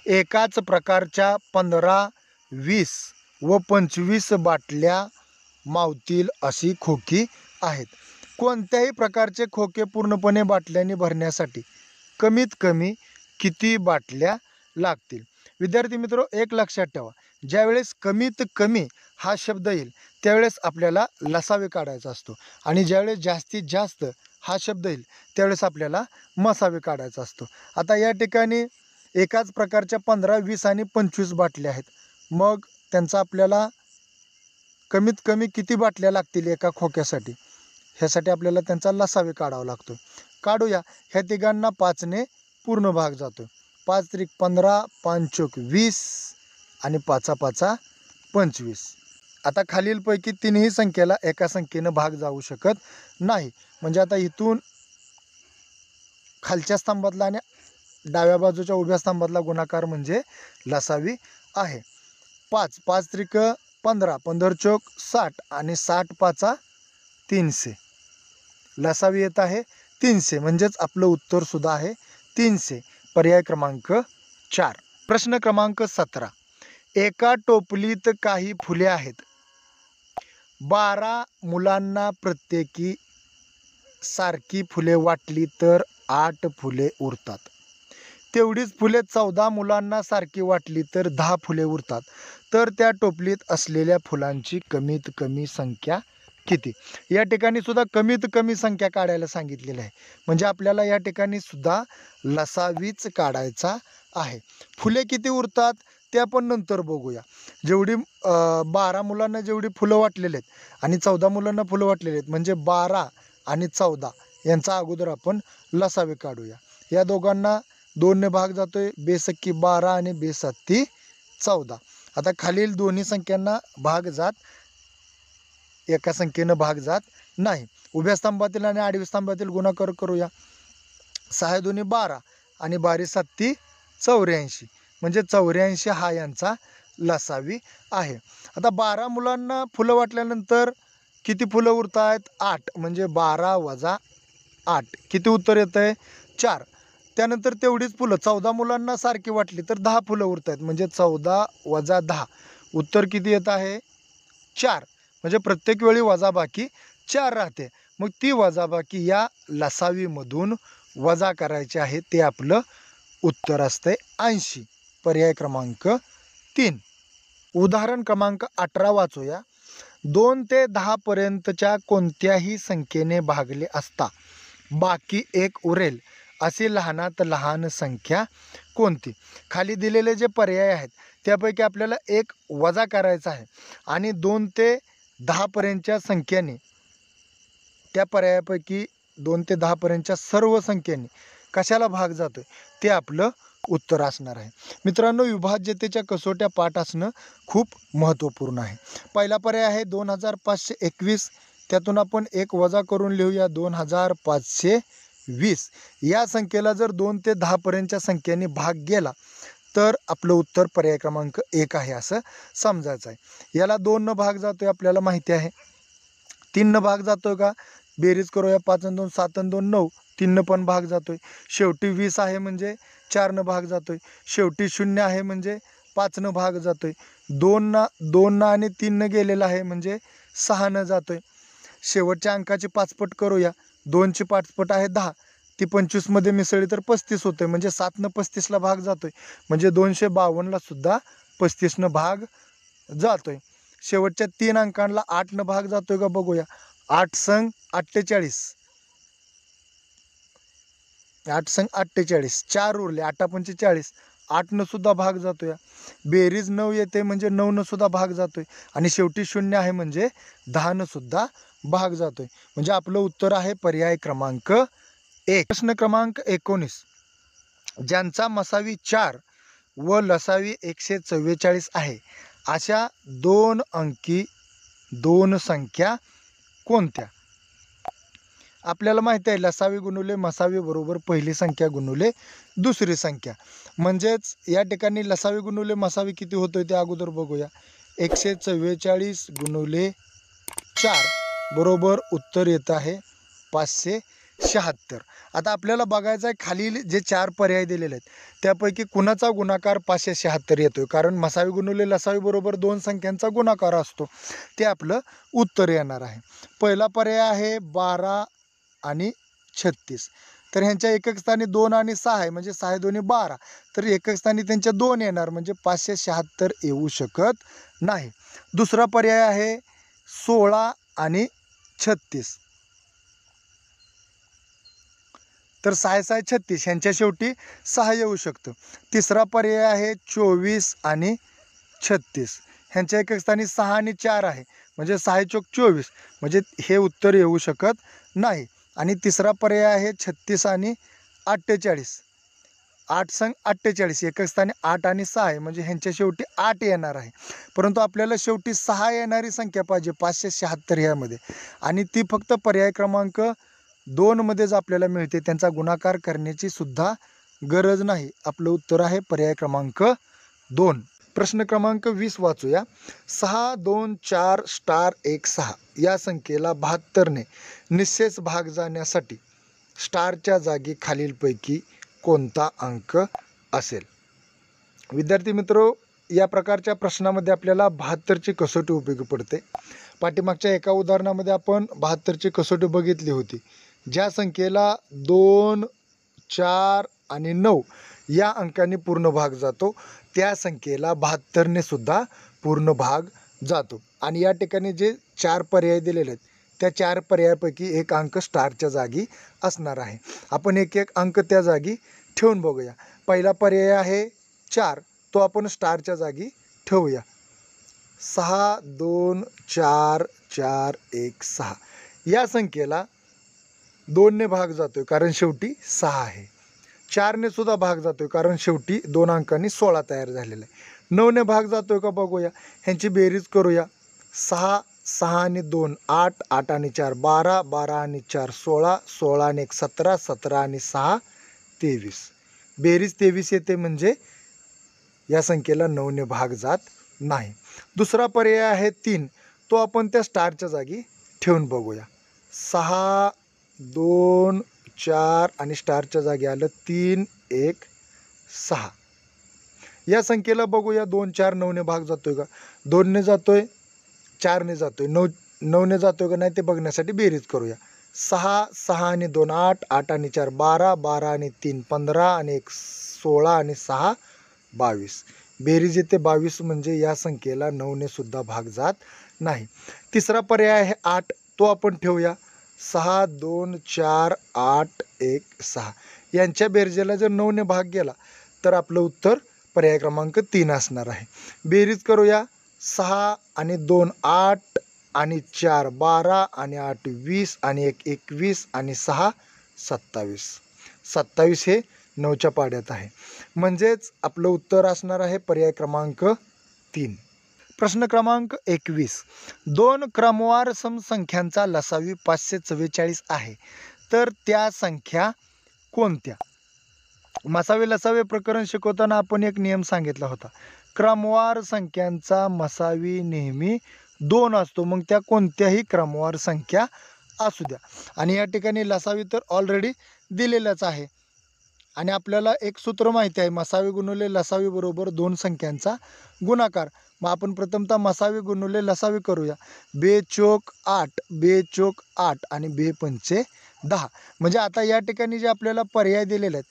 Speaker 1: एकाच प्रकारच्या 15 20 व 25 बाटल्या मावतील अशी खोकी आहेत. कोणत्याही प्रकारचे खोके पूर्णपणे बाटल्यांनी भरण्यासाठी कमीत कमी किती बाटल्या लागतील? विद्यार्थी मित्र, एक लक्षात ठेवा, ज्यावेळेस कमीत कमी हा शब्द येईल त्यावेळेस आपल्याला लसावी काढायचा असतो आणि ज्यावेळेस जास्तीत जास्त हा शब्द येईल त्यावेळेस आपल्याला मसावी काढायचा असतो. आता या ठिकाणी एकाच प्रकारच्या 15 20 आणि 25 बाटल्या आहेत, मग त्यांचा आपल्याला कमीत कमी किती बाटल्या लागतील एका खोक्यासाठी, ह्यासाठी आपल्याला त्यांचा लसावी काढावा लागतो. काढूया. ह्या तिघांना 5ने पूर्ण भाग जातो. 5 त्रिक 15, 5 चोक 20 आणि 5 5 25. आता खालीलपैकी तिन्ही संख्येला एका संख्येनं भाग जाऊ शकत नाही. म्हणजे आता इथून खालच्या स्तंभातला आणि डाव्या बाजूच्या उभ्या स्तंभातला गुणाकार म्हणजे लसावी आहे. 5 5 त्रिक 15, 15 चोक 60 आणि 60 5 300. लसावी येत आहे 300. म्हणजेच आपलं उत्तर सुद्धा आहे 300. पर्याय क्रमांक 4. प्रश्न क्रमांक 17. एका टोपलीत काही फुले आहेत. 12 मुलांना प्रत्येकी सारखी फुले वाटली तर 8 फुले उरतात. तेवढीच फुले 14 मुलांना सारखी वाटली तर 10 फुले उरतात. तर त्या टोपलीत असलेल्या फुलांची कमीत कमी संख्या किती? या ठिकाणी सुद्धा कमीत कमी संख्या काढायला सांगितलेलं आहे. म्हणजे आपल्याला या ठिकाणी सुद्धा लसावीच काढायचा आहे. फुले किती उरतात ते आपण नंतर बघूया. जेवढी 12 मुलांना जेवढी फुलं वाटलेली आहेत आणि 14 मुलांना फुलं वाटलेली आहेत, म्हणजे 12 आणि 14 यांचा अगोदर आपण लसावी काढूया. या दोघांना 2ने भाग जातोय. बेसक्की 12 आणि बेसत्ती 14. आता खालील दोन्ही संख्यांना भाग जात, एका संख्येनं भाग जात नाही. उभ्या स्तंभातील आणि आडव्या स्तंभातील गुणाकार करूया. 6 2 12 आणि 12 7 84. म्हणजे 84 हा यांचा लसावी आहे. आता 12 मुलांना फुलं वाटल्यानंतर किती फुलं उरत आहेत? 8. म्हणजे 12 वजा 8 किती उत्तर येतं आहे? 4. त्यानंतर तेवढीच फुलं 14 मुलांना सारखी वाटली तर 10 फुलं उरत आहेत. म्हणजे 14 वजा 10 उत्तर किती येत आहे? 4. म्हणजे प्रत्येक वेळी वजाबाकी 4 राहते. मग ती वजाबाकी या लसावीमधून वजा करायची आहे. ते आपलं उत्तर असते 80. पर्याय क्रमांक 3. उदाहरण क्रमांक 18 वाचूया. 2 ते 10 पर्यंतच्या कोणत्याही संख्येने भागले असता बाकी 1 उरेल अशी लहानात लहान संख्या कोणती? खाली दिलेले जे पर्याय आहेत त्यापैकी आपल्याला 1 वजा करायचा आहे आणि 2 ते 10 पर्यंतच्या संख्येने, त्या पर्यायापैकी 2 ते 10 पर्यंतच्या सर्व संख्येने कशाला भाग जातोय ते आपलं उत्तर असणार आहे. मित्रांनो, विभाज्यतेच्या कसोट्या पाठ असणं खूप महत्त्वपूर्ण आहे. पहिला पर्याय आहे 2521. त्यातून आपण 1 वजा करून लिहूया 2520. या संख्येला जर 2 ते 10 पर्यंतच्या संख्येने भाग गेला तर आपलं उत्तर पर्याय क्रमांक 1 आहे असं समजायचं आहे. याला 2 न भाग जातोय आपल्याला माहिती आहे. 3 न भाग जातोय का? बेरीज करूया. 5 आणि 2 7 आणि 2 9. 3 न पण भाग जातोय. शेवटी 20 आहे म्हणजे 4 न भाग जातोय. शेवटी 0 आहे म्हणजे 5 न भाग जातोय. 2 न आणि 3 न गेलेला आहे म्हणजे 6 न जातोय. शेवटच्या अंकाची पाचपट करूया. 2 ची पाचपट आहे 10. ती 25 मध्ये मिसळली तर 35 होते. म्हणजे 7 न 35ला भाग जातोय. म्हणजे 252ला सुद्धा 35 न भाग जातोय. शेवटच्या 3 अंकांना 8 न भाग जातोय का बघूया. 8 संग 48. 8 संग 48. 4 उरले. 8 पंचे 40. 8 न सुद्धा भाग जातोय. बेरीज 9 येते म्हणजे 9 न सुद्धा भाग जातोय. आणि शेवटी 0 आहे म्हणजे 10 न सुद्धा भाग जातोय. म्हणजे आपलं उत्तर आहे पर्याय क्रमांक 1. प्रश्न क्रमांक 19. ज्यांचा मसावी 4 व लसावी 144 आहे अशा 2 अंकी 2 संख्या कोणत्या? आपल्याला माहिती आहे लसावी गुणुले मसावी बरोबर पहिली संख्या गुणुले दुसरी संख्या. म्हणजेच या ठिकाणी लसावी गुणुले मसावी किती होतोय ते अगोदर बघूया. 144 गुणुले 4 बरोबर उत्तर येत आहे 576. आता आपल्याला बघायचं आहे खालील जे 4 पर्याय दिलेले आहेत त्यापैकी कुणाचा गुणाकार 576 येतोय. कारण मसावी गुणुले लसावी बरोबर 2 संख्यांचा गुणाकार असतो. ते आपलं उत्तर येणार आहे. पहिला पर्याय आहे 12 आणि 36. तर ह्यांच्या एकक स्थानी 2 आणि 6 आहे म्हणजे 6 2 12. तर एकक स्थानी त्यांच्या 2 येणार म्हणजे 576 येऊ शकत नाही. दुसरा पर्याय आहे 16 आणि 36. तर 6 6 36 ह्यांच्या शेवटी 6 येऊ शकतं. तिसरा पर्याय आहे 24 आणि 36. ह्यांच्या एकक स्थानी 6 आणि 4 आहे म्हणजे 6 चोक 24, म्हणजे हे उत्तर येऊ शकत नाही. आणि तिसरा पर्याय आहे 36 आणि 48. 8 संग 48, एकक स्थानी 8 आणि 6 आहे, म्हणजे ह्यांच्या शेवटी 8 येणार आहे. परंतु आपल्याला शेवटी 6 येणारी संख्या पाहिजे 576 ह्यामध्ये, आणि ती फक्त पर्याय क्रमांक 2 मध्येच आपल्याला मिळते. त्यांचा गुणाकार करण्याची सुद्धा गरज नाही. आपलं उत्तर आहे पर्याय क्रमांक 2. प्रश्न क्रमांक 20 वाचूया. 6 2 4 स्टार 1 6 या संख्येला 72ने निःशेष भाग जाण्यासाठी स्टारच्या जागी खालीलपैकी कोणता अंक असेल? विद्यार्थी मित्रो, या प्रकारच्या प्रश्नामध्ये आपल्याला 72ची कसोटी उपयोगी पडते. पाठीमागच्या एका उदाहरणामध्ये आपण 72ची कसोटी बघितली होती. ज्या संख्येला 2 4 आणि 9 या अंकाने पूर्ण भाग जातो, त्या संख्येला 72ने सुद्धा पूर्ण भाग जातो. आणि या ठिकाणी जे 4 पर्याय दिलेले आहेत, त्या 4 पर्यायापैकी एक अंक स्टारच्या जागी असणार आहे. आपण एक एक अंक त्या जागी ठेवून बघूया. पहिला पर्याय आहे 4, तो आपण स्टारच्या जागी ठेवूया. 6 2 4 4 1 6 या संख्येला 2ने भाग जातोय, कारण शेवटी 6 आहे. 4ने सुद्धा भाग जातोय, कारण शेवटी 2 अंकांनी 16 तयार झालेला आहे. 9ने भाग जातोय का बघूया, ह्यांची बेरीज करूया. 6 6 आणि 2 8, 8 आणि 4 12, 12 आणि 4 16, 16 आणि 1 17, 17 आणि 6 23. बेरीज 23 येते, म्हणजे या संख्येला 9ने भाग जात नाही. दुसरा पर्याय आहे 3, तो आपण त्या स्टारच्या जागी ठेवून बघूया. 6 2 4 आणि स्टारच्या जागी आलं 3 1 6. या संख्येला बघूया 2 4 9ने भाग जातोय का, 2ने जातोय, 4ने जातोय, 9ने जातोय का नाही ते बघण्यासाठी बेरीज करूया. 6 6 आणि 2 8, 8 आणि 4 12, 12 आणि 3 15 आणि 1 16 आणि 6 22. बेरीज येते 22, म्हणजे या संख्येला 9ने सुद्धा भाग जात नाही. तिसरा पर्याय आहे 8, तो आपण ठेवूया. 6 2 4 8 1 6 यांच्या बेरजेला जर 9ने भाग गेला तर आपलं उत्तर पर्याय क्रमांक 3 असणार आहे. बेरीज करूया. 6 आणि 2 8 आणि 4 12 आणि 8 20 आणि 1 21 आणि 6 27. 27 हे 9च्या पाड्यात आहे, म्हणजेच आपलं उत्तर असणार आहे पर्याय क्रमांक 3. प्रश्न क्रमांक 21. 2 क्रमवार समसंख्यांचा लसावी 544 आहे, तर त्या संख्या कोणत्या? मसावे लसावे प्रकरण शिकवताना आपण एक नियम सांगितला होता. क्रमवार संख्यांचा मसावी नेहमी 2 असतो, मग त्या कोणत्याही क्रमवार संख्या असू द्या. आणि या ठिकाणी लसावी तर ऑलरेडी दिलेलाच आहे, आणि आपल्याला एक सूत्र माहिती आहे, मसावी गुणिले लसावी बरोबर 2 संख्यांचा गुणाकार. मग आपण प्रथमतः मसावी गुणिले लसावी करूया. 2 चोक 8, 2 चोक 8 आणि 2 पंचे 10. म्हणजे आता या ठिकाणी जे आपल्याला पर्याय दिलेले आहेत,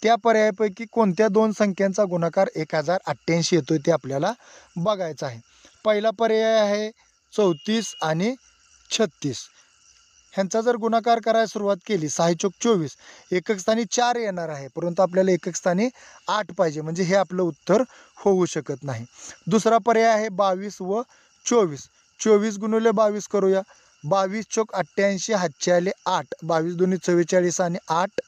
Speaker 1: त्या पर्यायापैकी कोणत्या 2 संख्यांचा गुणाकार 1088 येतोय ते आपल्याला बघायचं आहे. पहिला पर्याय आहे 34 आणि 36. ह्यांचा जर गुणाकार करायला सुरुवात केली, 6 चोक 24, एकक स्थानी 4 येणार आहे, परंतु आपल्याला एकक स्थानी 8 पाहिजे, म्हणजे हे आपलं उत्तर होऊ शकत नाही. दुसरा पर्याय आहे 22 व 24. 24 गुणिले 22 करूया. 22 चोक 88, हातचे आले 8, 22 दोन्ही 44 आणि 8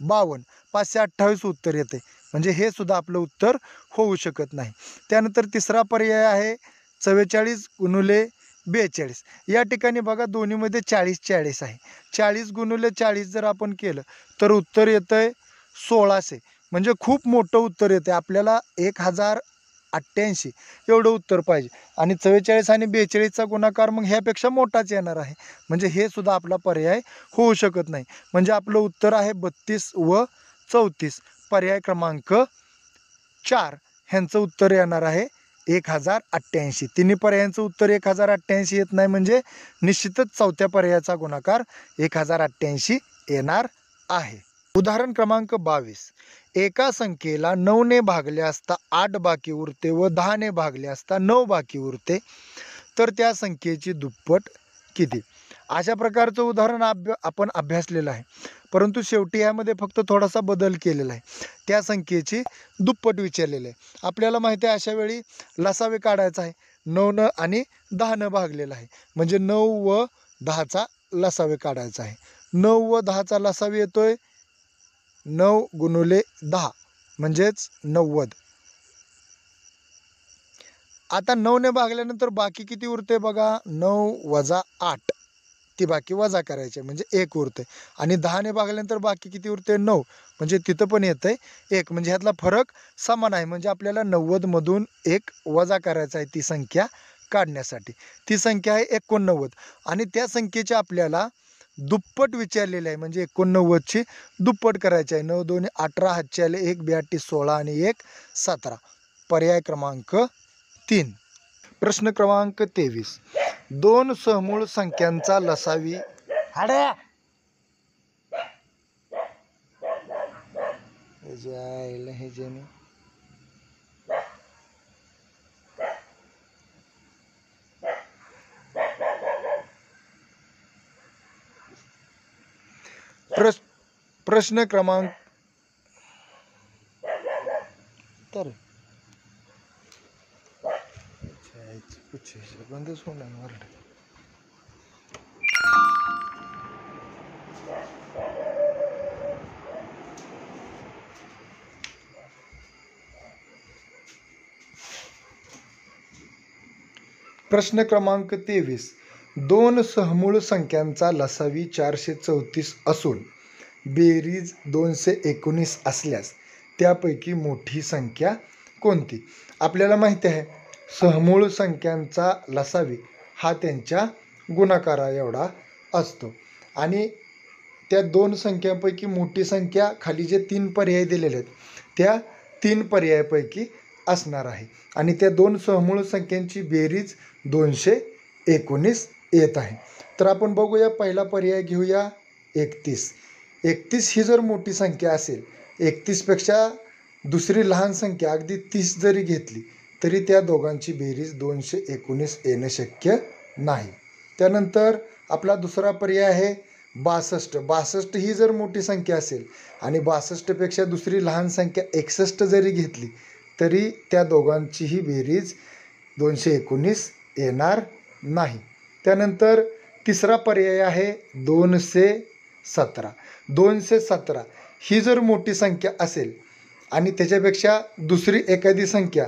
Speaker 1: 52, 528 उत्तर येते, म्हणजे हे सुद्धा आपलं उत्तर होऊ शकत नाही. त्यानंतर तिसरा पर्याय आहे 44 गुणिले 42. या ठिकाणी बघा दोन्हीमध्ये 40 40 आहे. 40 गुणिले 40 जर आपण केलं तर उत्तर येतं आहे 1600, म्हणजे खूप मोठं उत्तर येते. आपल्याला 1088 एवढं उत्तर पाहिजे, आणि 44 आणि 42चा गुणाकार मग ह्यापेक्षा मोठाच येणार आहे, म्हणजे हे सुद्धा आपला पर्याय होऊ शकत नाही. म्हणजे आपलं उत्तर आहे 32 व 34, पर्याय क्रमांक 4 ह्यांचं उत्तर येणार आहे 1088. तिन्ही पर्यायांचं उत्तर 1088 येत नाही, म्हणजे निश्चितच चौथ्या पर्यायाचा गुणाकार 1088 येणार आहे. उदाहरण क्रमांक 22. एका संख्येला 9ने भागले असता 8 बाकी उरते व 10ने भागले असता 9 बाकी उरते, तर त्या संख्येची दुप्पट किती? अशा प्रकारचं उदाहरण आपण अभ्यासलेलं आहे, परंतु शेवटी यामध्ये फक्त थोडासा बदल केलेला आहे. त्या संख्येची दुप्पट विचारलेलं आहे. आपल्याला माहिती आहे अशा वेळी लसावे काढायचा आहे. 9 आणि 10 भागलेला आहे, म्हणजे 9 व 10चा लसावी काढायचा आहे. 9 व 10चा लसावी येतोय 9 गुणुले 10 म्हणजेच 90. आता 9ने भागल्यानंतर बाकी किती उरते बघा, 9 वजा 8 ती बाकी वजा करायची म्हणजे 1 उरते. आणि 10ने भागल्यानंतर बाकी किती उरते, 9, म्हणजे तिथं पण येतंय 1, म्हणजे ह्यातला फरक समान आहे. म्हणजे आपल्याला 90 मधून 1 वजा करायचा आहे ती संख्या काढण्यासाठी. ती संख्या आहे 89 आणि त्या संख्येचे आपल्याला दुप्पट विचारलेले आहे, म्हणजे 89ची दुप्पट करायची आहे. 9 2 18, हातचे आले 1, 2 16 आणि 1 17. पर्याय क्रमांक 3. प्रश्न क्रमांक 23. 2 सहमूळ संख्यांचा लसावी हाड्या हे जे मी प्रश्न क्रमांक तर बंदच होणार. प्रश्न क्रमांक 23. 2 सहमूळ संख्यांचा लसावी 434 असून बेरीज 219 असल्यास त्यापैकी मोठी संख्या कोणती? आपल्याला माहिती आहे सहमूळ संख्यांचा लसावी हा त्यांच्या गुणाकारा एवढा असतो आणि त्या 2 संख्यांपैकी मोठी संख्या खाली जे 3 पर्याय दिलेले आहेत त्या 3 पर्यायापैकी असणार आहे. आणि त्या 2 सहमूळ संख्यांची बेरीज 219 येत आहे. तर आपण बघूया, पहिला पर्याय घेऊया 31. 31 ही जर मोठी संख्या असेल, 31पेक्षा दुसरी लहान संख्या अगदी 30 जरी घेतली तरी त्या दोघांची बेरीज 219 येणं शक्य नाही. त्यानंतर आपला दुसरा पर्याय आहे 62. 62 ही जर मोठी संख्या असेल आणि 62पेक्षा दुसरी लहान संख्या 61 जरी घेतली तरी त्या दोघांचीही बेरीज 219 येणार नाही. त्यानंतर तिसरा पर्याय आहे 217. 217 ही जर मोठी संख्या असेल आणि त्याच्यापेक्षा दुसरी एखादी संख्या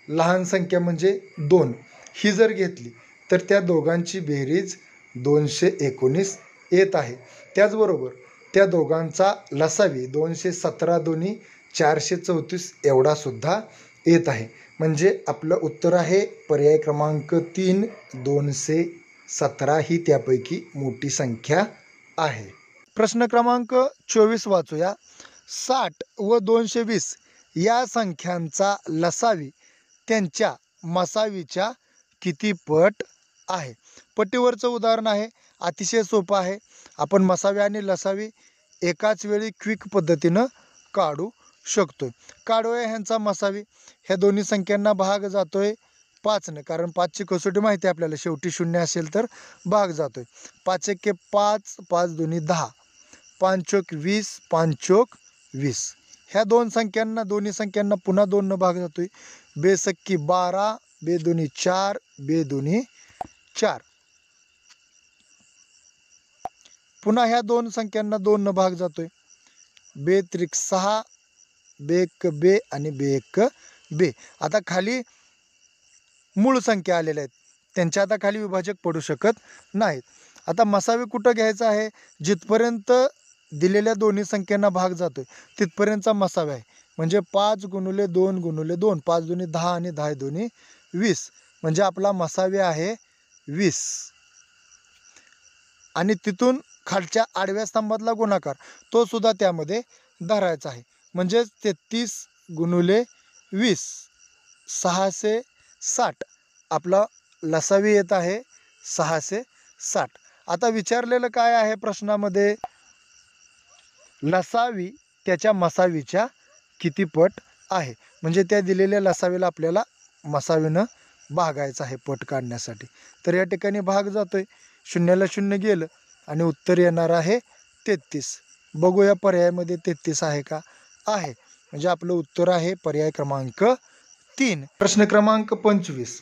Speaker 1: लहान संख्या म्हणजे 2 ही जर घेतली तर त्या दोघांची बेरीज 219 येत आहे. त्याचबरोबर त्या दोघांचा लसावी 217 दोन्ही 434 एवढा सुद्धा येत आहे. म्हणजे आपलं उत्तर आहे पर्याय क्रमांक 3, 217 ही त्यापैकी मोठी संख्या आहे. प्रश्न क्रमांक 24 वाचूया. 60 व 220 या संख्यांचा लसावी त्यांच्या मसावीच्या किती पट आहे? पटीवरचं उदाहरण आहे, अतिशय सोपं आहे. आपण मसावी आणि लसावी एकाच वेळी क्विक पद्धतीनं काढू शकतो. काढूया ह्यांचा मसावी. ह्या दोन्ही संख्यांना भाग जातोय 5ने, कारण 5ची कसोटी माहिती आहे आपल्याला, शेवटी 0 असेल तर भाग जातोय. 5 एके 5, 5 दोन्ही 10, 5 चोक 20, 5 चोक 20. ह्या दोन्ही संख्यांना पुन्हा 2 भाग जातोय. बेसक्की 12, बे दोन्ही 4, बे दोन्ही 4. पुन्हा ह्या 2 संख्यांना 2 भाग जातोय. बे त्रिक 6, बे एक बे आणि बे एक बे. आता खाली मूळ संख्या आलेल्या आहेत, त्यांच्या आता खाली विभाजक पडू शकत नाहीत. आता मसावी कुठं घ्यायचा आहे? जिथपर्यंत दिलेल्या दोन्ही संख्यांना भाग जातोय तिथपर्यंतचा मसावी आहे. म्हणजे 5 गुणुले 2 गुणुले 2, 5 दोन्ही 10 आणि 10 दोन्ही 20, म्हणजे आपला मसावी आहे 20. आणि तिथून खालच्या आडव्या स्तंभातला गुणाकार तो सुद्धा त्यामध्ये धरायचा आहे. म्हणजेच 33 गुणुले 20, 660 आपला लसावी येत आहे 660. आता विचारलेलं काय आहे प्रश्नामध्ये? लसावी त्याच्या मसावीच्या किती पट आहे. म्हणजे त्या दिलेल्या लसावीला आपल्याला मसावीनं भागायचं आहे पट काढण्यासाठी. तर या ठिकाणी भाग जातोय, 0ला 0 गेलं आणि उत्तर येणार आहे 33. बघूया पर्यायामध्ये 33 आहे का? आहे, म्हणजे आपलं उत्तर आहे पर्याय क्रमांक 3. प्रश्न क्रमांक 25.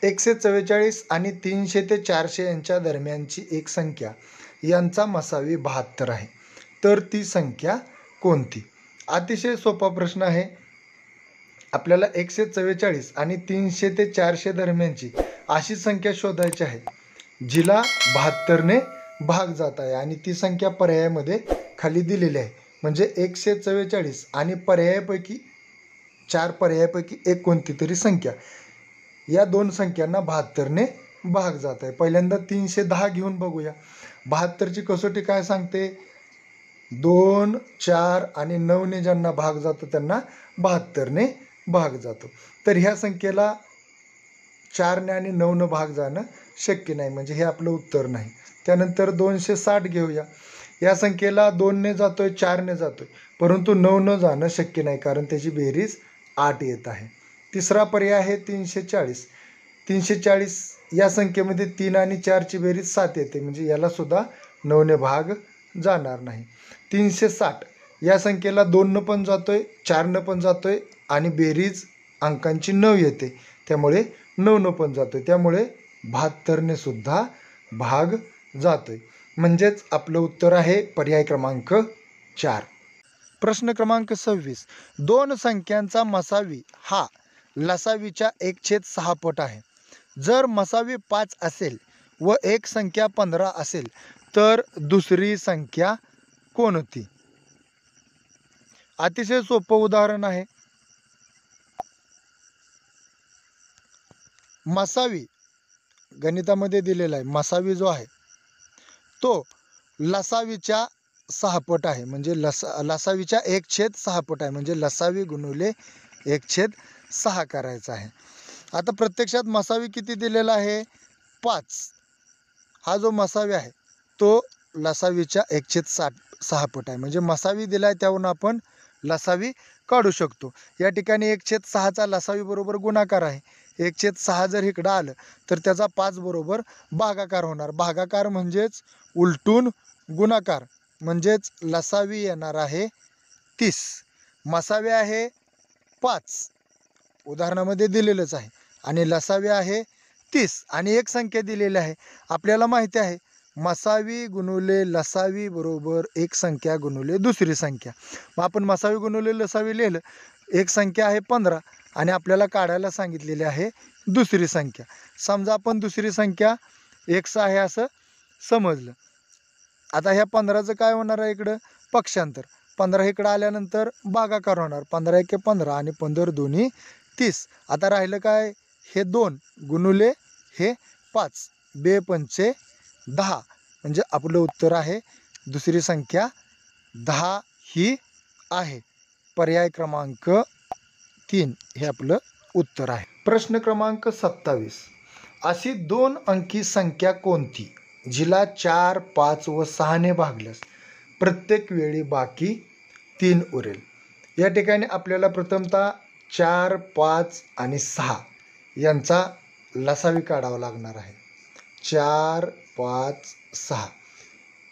Speaker 1: 144 आणि 300 ते 400 यांच्या दरम्यानची एक संख्या यांचा मसावी 72 आहे, तर ती संख्या कोणती? अतिशय सोपा प्रश्न आहे. आपल्याला 144 आणि 300 ते 400 दरम्यानची अशी संख्या शोधायची आहे जिला 72ने भाग जात आहे आणि ती संख्या पर्यायामध्ये खाली दिलेली आहे. म्हणजे 144 आणि पर्यायापैकी 4 पर्यायापैकी एक कोणती तरी संख्या, या दोन संख्यांना 72ने भाग जात आहे. पहिल्यांदा 310 घेऊन बघूया. 72ची कसोटी काय सांगते? 2, 4 आणि 9ने ज्यांना भाग जातो त्यांना 72ने भाग जातो. तर ह्या संख्येला 4ने आणि 9ने भाग जाणं शक्य नाही, म्हणजे हे आपलं उत्तर नाही. त्यानंतर 260 घेऊया. या संख्येला 2ने जातोय, 4ने जातोय, परंतु 9ने जाणं शक्य नाही कारण त्याची बेरीज 8 येत आहे. तिसरा पर्याय आहे 340. 340 या संख्येमध्ये 3 आणि 4ची बेरीज 7 येते, म्हणजे याला सुद्धा 9ने भाग जाणार नाही. 360 या संख्येला 2ने पण जातोय, 4ने पण जातोय आणि बेरीज अंकांची 9 येते, त्यामुळे 9ने पण जातोय, त्यामुळे 72ने सुद्धा भाग जातोय. म्हणजेच आपलं उत्तर आहे पर्याय क्रमांक 4. प्रश्न क्रमांक 26. दोन संख्यांचा मसावी हा लसावीच्या 1/6 पट आहे. जर मसावी 5 असेल व एक संख्या 15 असेल तर दुसरी संख्या कोणती? अतिशय सोपं उदाहरण आहे. मसावी गणितामध्ये दिलेला आहे. मसावी जो आहे तो लसावीच्या 6 पट आहे, म्हणजे लसावीच्या 1/6 पट आहे, म्हणजे लसावी गुणिले 1/6 करायचं आहे. आता प्रत्यक्षात मसावी किती दिलेला आहे? 5. हा जो मसावी आहे तो लसावीच्या 1/6 पट आहे, म्हणजे मसावी दिलाय त्यावरून आपण लसावी काढू शकतो. या ठिकाणी 1/6चा लसावी बरोबर गुणाकार आहे. 1/6 जर इकडं आलं तर त्याचा 5 बरोबर भागाकार होणार. भागाकार म्हणजेच उलटून गुणाकार, म्हणजेच लसावी येणार आहे 30. मसावी आहे 5, उदाहरणामध्ये दिलेलंच आहे, आणि लसावी आहे 30 आणि एक संख्या दिलेली आहे. आपल्याला माहिती आहे मसावी गुणुले लसावी बरोबर एक संख्या गुणुले दुसरी संख्या. मग आपण मसावी गुणुले लसावी लिहिलं. एक संख्या आहे 15 आणि आपल्याला काढायला सांगितलेली आहे दुसरी संख्या. समजा आपण दुसरी संख्या x आहे असं समजलं. आता ह्या 15चं काय होणार आहे? इकडं पक्षांतर. 15 इकडं आल्यानंतर भागाकार होणार. 15 एके 15 आणि 15 दोन्ही 30. आता राहिलं काय? हे 2 गुणुले हे 5, 2 पंचे 10, म्हणजे आपलं उत्तर आहे दुसरी संख्या 10 ही आहे. पर्याय क्रमांक 3 हे आपलं उत्तर आहे. प्रश्न क्रमांक 27. अशी 2 अंकी संख्या कोणती जिला 4, 5 व 6ने भागल्यास प्रत्येक वेळी बाकी 3 उरेल? या ठिकाणी आपल्याला प्रथमतः 4, 5 आणि 6 यांचा लसावी काढावा लागणार आहे. 4, 5, 6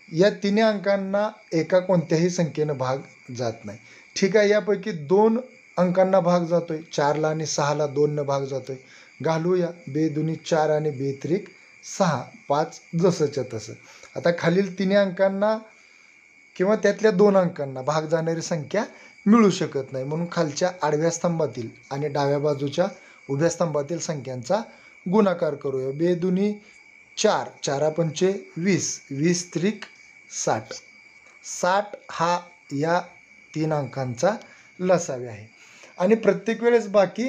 Speaker 1: या तिन्ही अंकांना एका कोणत्याही संख्येनं भाग जात नाही. ठीक आहे, यापैकी 2 अंकांना भाग जातोय. 4ला आणि 6ला 2ने भाग जातोय. घालूया. 2 दुनी 4 आणि 2 त्रिक 6, 5 जसंच्या तसं. आता खालील तिन्ही अंकांना किंवा त्यातल्या 2 अंकांना भाग जाणारी संख्या मिळू शकत नाही, म्हणून खालच्या आडव्या स्तंभातील आणि डाव्या बाजूच्या उभ्या स्तंभातील संख्यांचा गुणाकार करूया. 2 दुनी 4, 4 पंचे 20, 20 त्रिक 60. 60 हा या 3 अंकांचा लसावी आहे आणि प्रत्येक वेळेस बाकी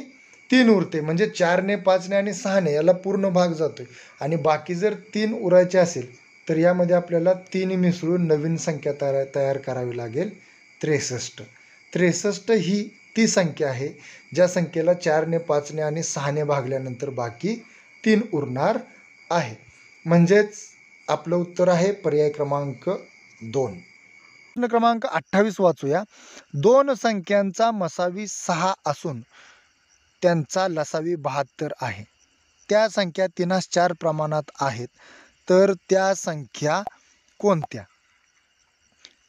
Speaker 1: 3 उरते, म्हणजे 4ने 5ने आणि 6ने याला पूर्ण भाग जातोय आणि बाकी जर 3 उरायचे असेल तर यामध्ये आपल्याला 3 मिसळून नवीन संख्या तयार करावी लागेल. 63. 63 ही ती संख्या आहे ज्या संख्येला 4ने 5ने आणि 6ने भागल्यानंतर बाकी 3 उरणार आहे. म्हणजेच आपलं उत्तर आहे पर्याय क्रमांक 2. प्रश्न क्रमांक 28 वाचूया. 2 संख्यांचा मसावी 6 असून त्यांचा लसावी 72 आहे. त्या संख्या 3:4 प्रमाणात आहेत, तर त्या संख्या कोणत्या?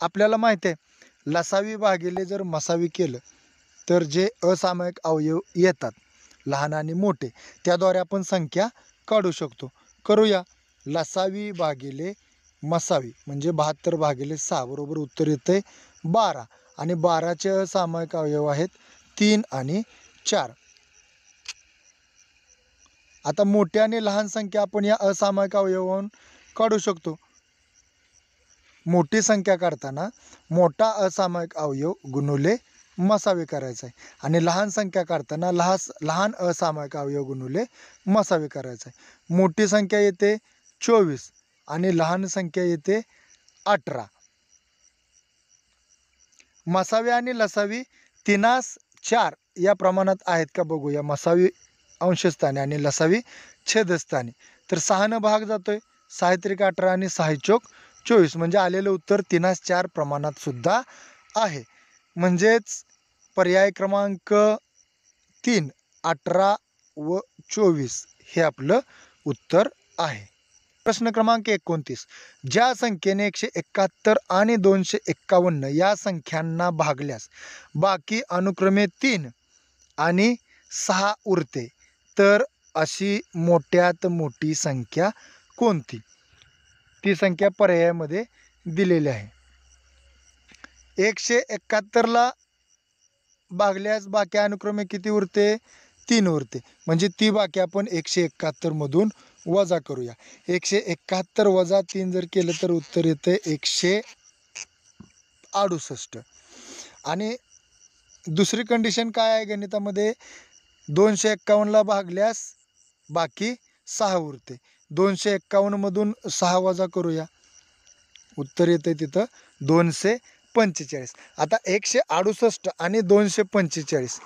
Speaker 1: आपल्याला माहिती आहे लसावी भागिले जर मसावी केलं तर जे असामायिक अवयव येतात, लहान आणि मोठे, त्याद्वारे आपण संख्या काढू शकतो. करूया. लसावी भागिले मसावी म्हणजे 72 भागिले 6 बरोबर उत्तर येते 12. आणि 12चे असामायिक अवयव आहेत 3 आणि 4. आता मोठी आणि लहान संख्या आपण या असामायिक अवयवावरून काढू शकतो. मोठी संख्या काढताना मोठा असामायिक अवयव गुणुले मसावी करायचा आहे आणि लहान संख्या काढताना लहान असामायिक अवयव गुणुले मसावी करायचा आहे. मोठी संख्या येते 24 आणि लहान संख्या येते 18. मसावी आणि लसावी 3:4 या प्रमाणात आहेत का बघूया. मसावी अंशस्थानी आणि लसावी छेदस्थानी. तर 6 भाग जातोय. 6×3=18 आणि 6×4=24 म्हणजे आलेलं उत्तर 3:4 प्रमाणात सुद्धा आहे. म्हणजेच पर्याय क्रमांक 3 18 व 24 हे आपलं उत्तर आहे. प्रश्न क्रमांक 29. ज्या संख्येने 171 आणि 251 या संख्यांना भागल्यास बाकी अनुक्रमे 3 आणि 6 उरते, तर अशी मोठ्यात मोठी संख्या कोणती? ती संख्या पर्यायामध्ये दिलेली आहे. 171ला भागल्यास बाकी अनुक्रमे किती उरते? 3 उरते. म्हणजे ती बाकी आपण 171 मधून वजा करूया. 171 वजा 3 जर केलं तर उत्तर येतं 168. आणि दुसरी कंडिशन काय आहे गणितामध्ये? 251ला भागल्यास बाकी 6 उरते. 251 मधून 6 वजा करूया. उत्तर येते तिथं 245. आता 168 आणि 245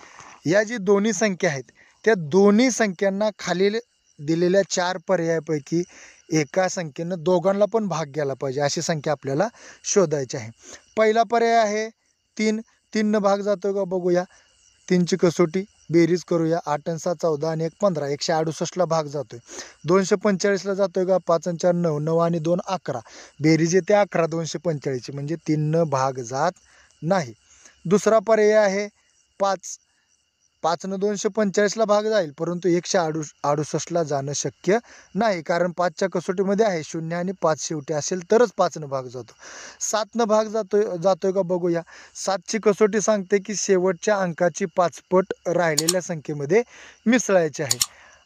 Speaker 1: या जी दोन्ही संख्या आहेत त्या दोन्ही संख्यांना खालील दिलेल्या 4 पर्यायापैकी एका संख्येनं दोघांना पण भाग गेला पाहिजे अशी संख्या आपल्याला शोधायची आहे. पहिला पर्याय आहे 3. 3 भाग जातो का बघूया. 3ची कसोटी बेरीज करूया. 8 आणि 6 14 आणि 1 15. 168ला भाग जातोय. 245ला जातोय का. 5 आणि 4 9 9 आणि 2 11. बेरीज येते 11 245ची म्हणजे 3 भाग जात नाही. दुसरा पर्याय आहे 5. 5 245ला भाग जाईल परंतु 168ला जाणं शक्य नाही कारण 5च्या कसोटीमध्ये आहे 0 आणि 5 शेवटी असेल तरच 5 भाग जातो. 7 भाग जातोय का बघूया. 7ची कसोटी सांगते की शेवटच्या अंकाची 5 पट राहिलेल्या संख्येमध्ये मिसळायची आहे.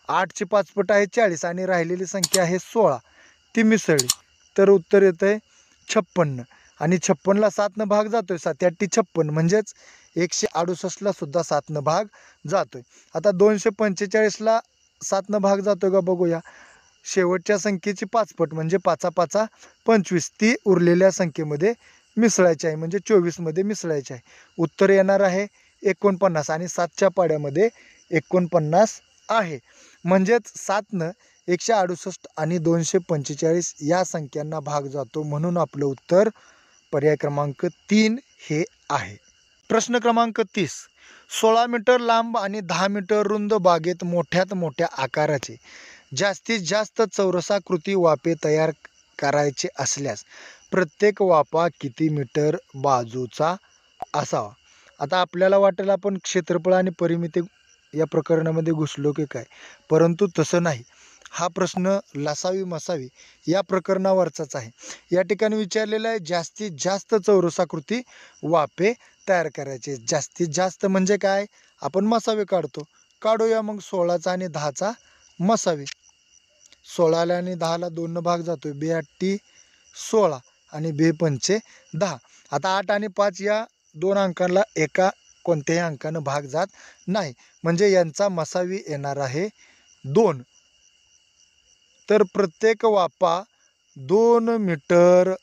Speaker 1: 8ची 5 पट आहे 40 आणि राहिलेली संख्या आहे 16. ती मिसळली तर उत्तर येतं आहे 56. आणि 56ला 7 भाग जातोय. 7×8 56 म्हणजेच 168ला सुद्धा 7 भाग जातोय. आता 245ला 7 भाग जातोय का बघूया. शेवटच्या संख्येची 5 पट म्हणजे 5×5 25 ती उरलेल्या संख्येमध्ये मिसळायची आहे म्हणजे 24 मध्ये मिसळायची आहे. उत्तर येणार आहे 49 आणि 7च्या पाड्यामध्ये 49 आहे. म्हणजेच 7 168 आणि 245 या संख्यांना भाग जातो म्हणून आपलं उत्तर पर्याय क्रमांक 3 हे आहे. प्रश्न क्रमांक 30. 16 मीटर लांब आणि 10 मीटर रुंद बागेत मोठ्यात मोठ्या आकाराचे जास्तीत जास्त चौरसाकृती वाफे तयार करायचे असल्यास प्रत्येक वाफा किती मीटर बाजूचा असावा? आता आपल्याला वाटेल आपण क्षेत्रफळ आणि परिमिती या प्रकरणामध्ये घुसलो की काय, परंतु तसं नाही. हा प्रश्न लसावी मसावी या प्रकरणावरचाच आहे. या ठिकाणी विचारलेलं आहे जास्तीत जास्त चौरसाकृती वाफे तयार करायचे. जास्तीत जास्त म्हणजे काय? आपण मसावे काढूया मग 16चा आणि 10चा मसावे. 16ला आणि 10ला 2 भाग जातोय. 2×8 16 आणि 2×5 10. आता 8 आणि 5 या 2 अंकांना एका कोणत्याही अंकानं भाग जात नाही म्हणजे यांचा मसावी येणार आहे 2. तर प्रत्येक वाफा 2 मीटर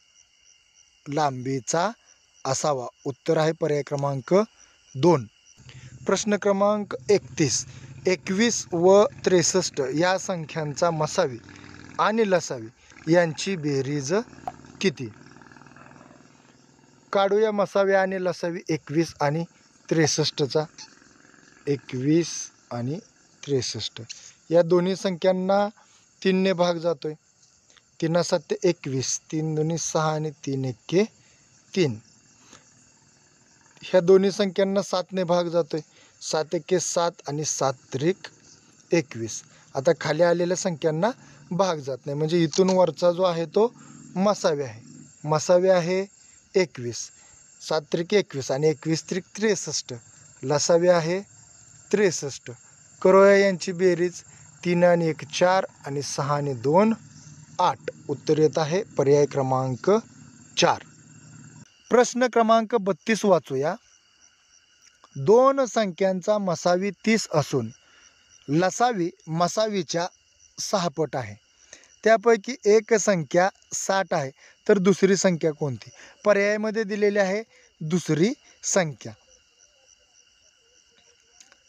Speaker 1: लांबीचा असावा. उत्तर आहे पर्याय क्रमांक 2. प्रश्न क्रमांक 31. 21 व 63 या संख्यांचा मसावी आणि लसावी यांची बेरीज किती? काढूया मसावी आणि लसावी 21 आणि 63चा. 21 आणि 63 या दोन्ही संख्यांना 3ने भाग जातोय. 3×7 21. 3×2 6 आणि 3×1 3. ह्या दोन्ही संख्यांना 7ने भाग जातोय. 7×1 7 आणि 7×3 21. आता खाली आलेल्या संख्यांना भाग जात नाही, म्हणजे इथून वरचा जो आहे तो मसावी आहे. मसावी आहे 21, 7 त्रिक 21 आणि 21 त्रिक 63. लसावी आहे 63. करूया यांची बेरीज. 3 आणि 1 4 आणि 6 आणि 2 8. उत्तर येत आहे पर्याय क्रमांक 4. प्रश्न क्रमांक 32 वाचूया. दोन संख्यांचा मसावी 30 असून लसावी मसावीच्या 6 पट आहे. त्यापैकी एक संख्या 60 आहे, तर दुसरी संख्या कोणती? पर्यायामध्ये दिलेली आहे दुसरी संख्या.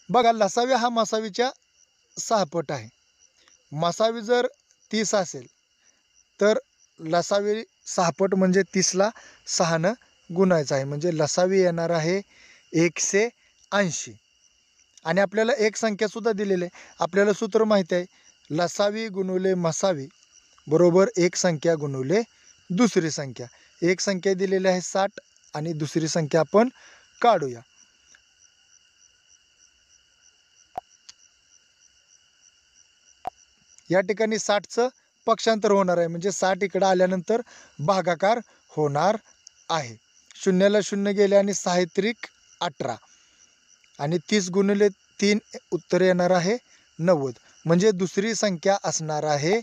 Speaker 1: बघा, लसावी हा मसावीच्या 6 पट आहे. मसावी जर 30 असेल तर लसावी 6 पट म्हणजे 30ला 6 गुणायचं आहे, म्हणजे लसावी येणार आहे 180. आणि आपल्याला एक संख्या सुद्धा दिलेली आहे. आपल्याला सूत्र माहिती आहे, लसावी गुणुले मसावी बरोबर एक संख्या गुणुले दुसरी संख्या. एक संख्या दिलेली आहे 60 आणि दुसरी संख्या आपण काढूया. या ठिकाणी 60चं पक्षांतर होणार आहे, म्हणजे 60 इकडे आल्यानंतर भागाकार होणार आहे. शून्याला शून्य गेले आणि 6 त्रिक 18 आणि 30 गुणिले 3 उत्तर येणार आहे 90, म्हणजे दुसरी संख्या असणार आहे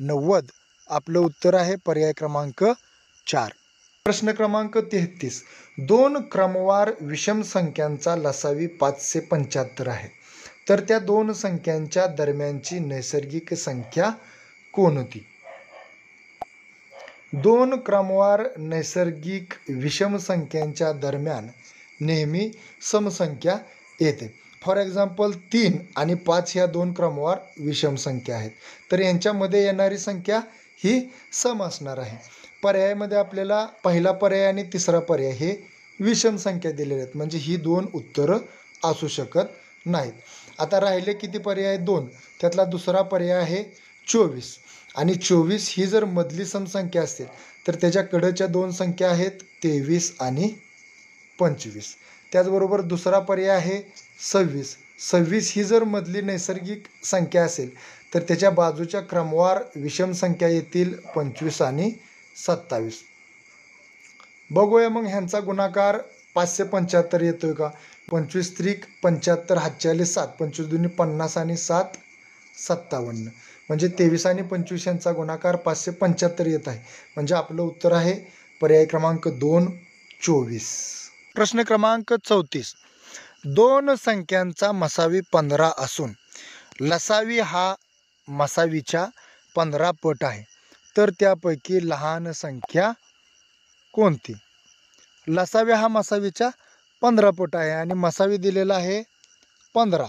Speaker 1: 90. आपलं उत्तर आहे पर्याय क्रमांक 4. प्रश्न क्रमांक 33. दोन क्रमवार विषम संख्यांचा लसावी 575 आहे, तर त्या दोन संख्यांच्या दरम्यानची नैसर्गिक संख्या कोणती? दोन क्रमवार नैसर्गिक विषम संख्यांच्या दरम्यान नेहमी समसंख्या येते. फॉर एक्झाम्पल 3 आणि 5 ह्या दोन क्रमवार विषम संख्या आहेत, तर यांच्यामध्ये येणारी संख्या ही सम असणार आहे. पर्यायामध्ये आपल्याला पहिला पर्याय आणि तिसरा पर्याय हे विषम संख्या दिलेल्या आहेत, म्हणजे ही दोन उत्तरं असू शकत नाहीत. आता राहिले किती पर्याय? 2. त्यातला दुसरा पर्याय आहे 24. आणि 24 ही जर मधली समसंख्या असेल तर त्याच्या कडच्या दोन संख्या आहेत 23 आणि 25. त्याचबरोबर दुसरा पर्याय आहे 26. 26 ही जर मधली नैसर्गिक संख्या असेल तर त्याच्या बाजूच्या क्रमवार विषम संख्या येतील 25 आणि 27. बघूया मग ह्यांचा गुणाकार 575 येतोय का? 25 त्रिक 75 हातच्याले 7, 25 दुनी 50 आणि 7 57, म्हणजे 23 आणि 25 यांचा गुणाकार 575 येत आहे, म्हणजे आपलं उत्तर आहे पर्याय क्रमांक 2 24. प्रश्न क्रमांक 34. दोन संख्यांचा मसावी 15 असून लसावी हा मसावीच्या 15 पट आहे, तर त्यापैकी लहान संख्या कोणती? लसावी हा मसावीच्या 15 पट आहे आणि मसावी दिलेला आहे 15,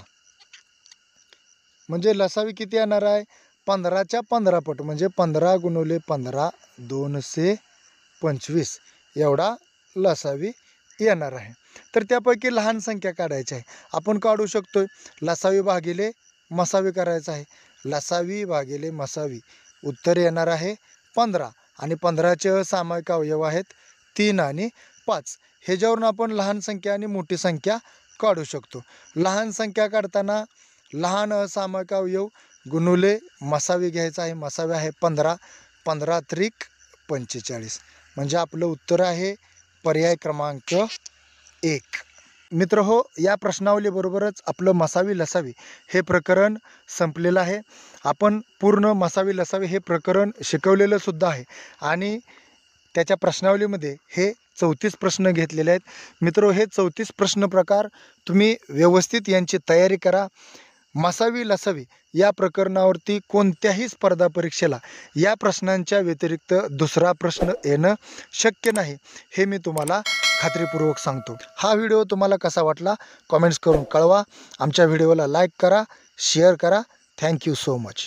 Speaker 1: म्हणजे लसावी किती येणार आहे? 15च्या 15 पट, म्हणजे 15 गुणुले 15 225 एवढा लसावी येणार आहे. तर त्यापैकी लहान संख्या काढायची आहे. आपण काढू शकतोय, लसावी भागिले मसावी करायचं आहे. लसावी भागिले मसावी उत्तर येणार आहे 15 आणि 15चे असामायिक अवयव आहेत 3 आणि 5. ह्याच्यावरून आपण लहान संख्या आणि मोठी संख्या काढू शकतो. लहान संख्या काढताना लहान असामायिक अवयव गुणुले मसावी घ्यायचा आहे. मसावी आहे 15, 15 त्रिक 45, म्हणजे आपलं उत्तर आहे पर्याय क्रमांक 1. मित्र हो, या प्रश्नावलीबरोबरच आपलं मसावी लसावी हे प्रकरण संपलेलं आहे. आपण पूर्ण मसावी लसावी हे प्रकरण शिकवलेलं सुद्धा आहे आणि त्याच्या प्रश्नावलीमध्ये हे 34 प्रश्न घेतलेले आहेत. मित्र, हे 34 प्रश्न प्रकार तुम्ही व्यवस्थित यांची तयारी करा. मसावी लसावी या प्रकरणावरती कोणत्याही स्पर्धा परीक्षेला या प्रश्नांच्या व्यतिरिक्त दुसरा प्रश्न येणं शक्य नाही, हे मी तुम्हाला खात्रीपूर्वक सांगतो. हा व्हिडिओ तुम्हाला कसा वाटला कमेंट्स करून कळवा. आमच्या व्हिडिओला लाईक करा, शेअर करा. Thank you so much.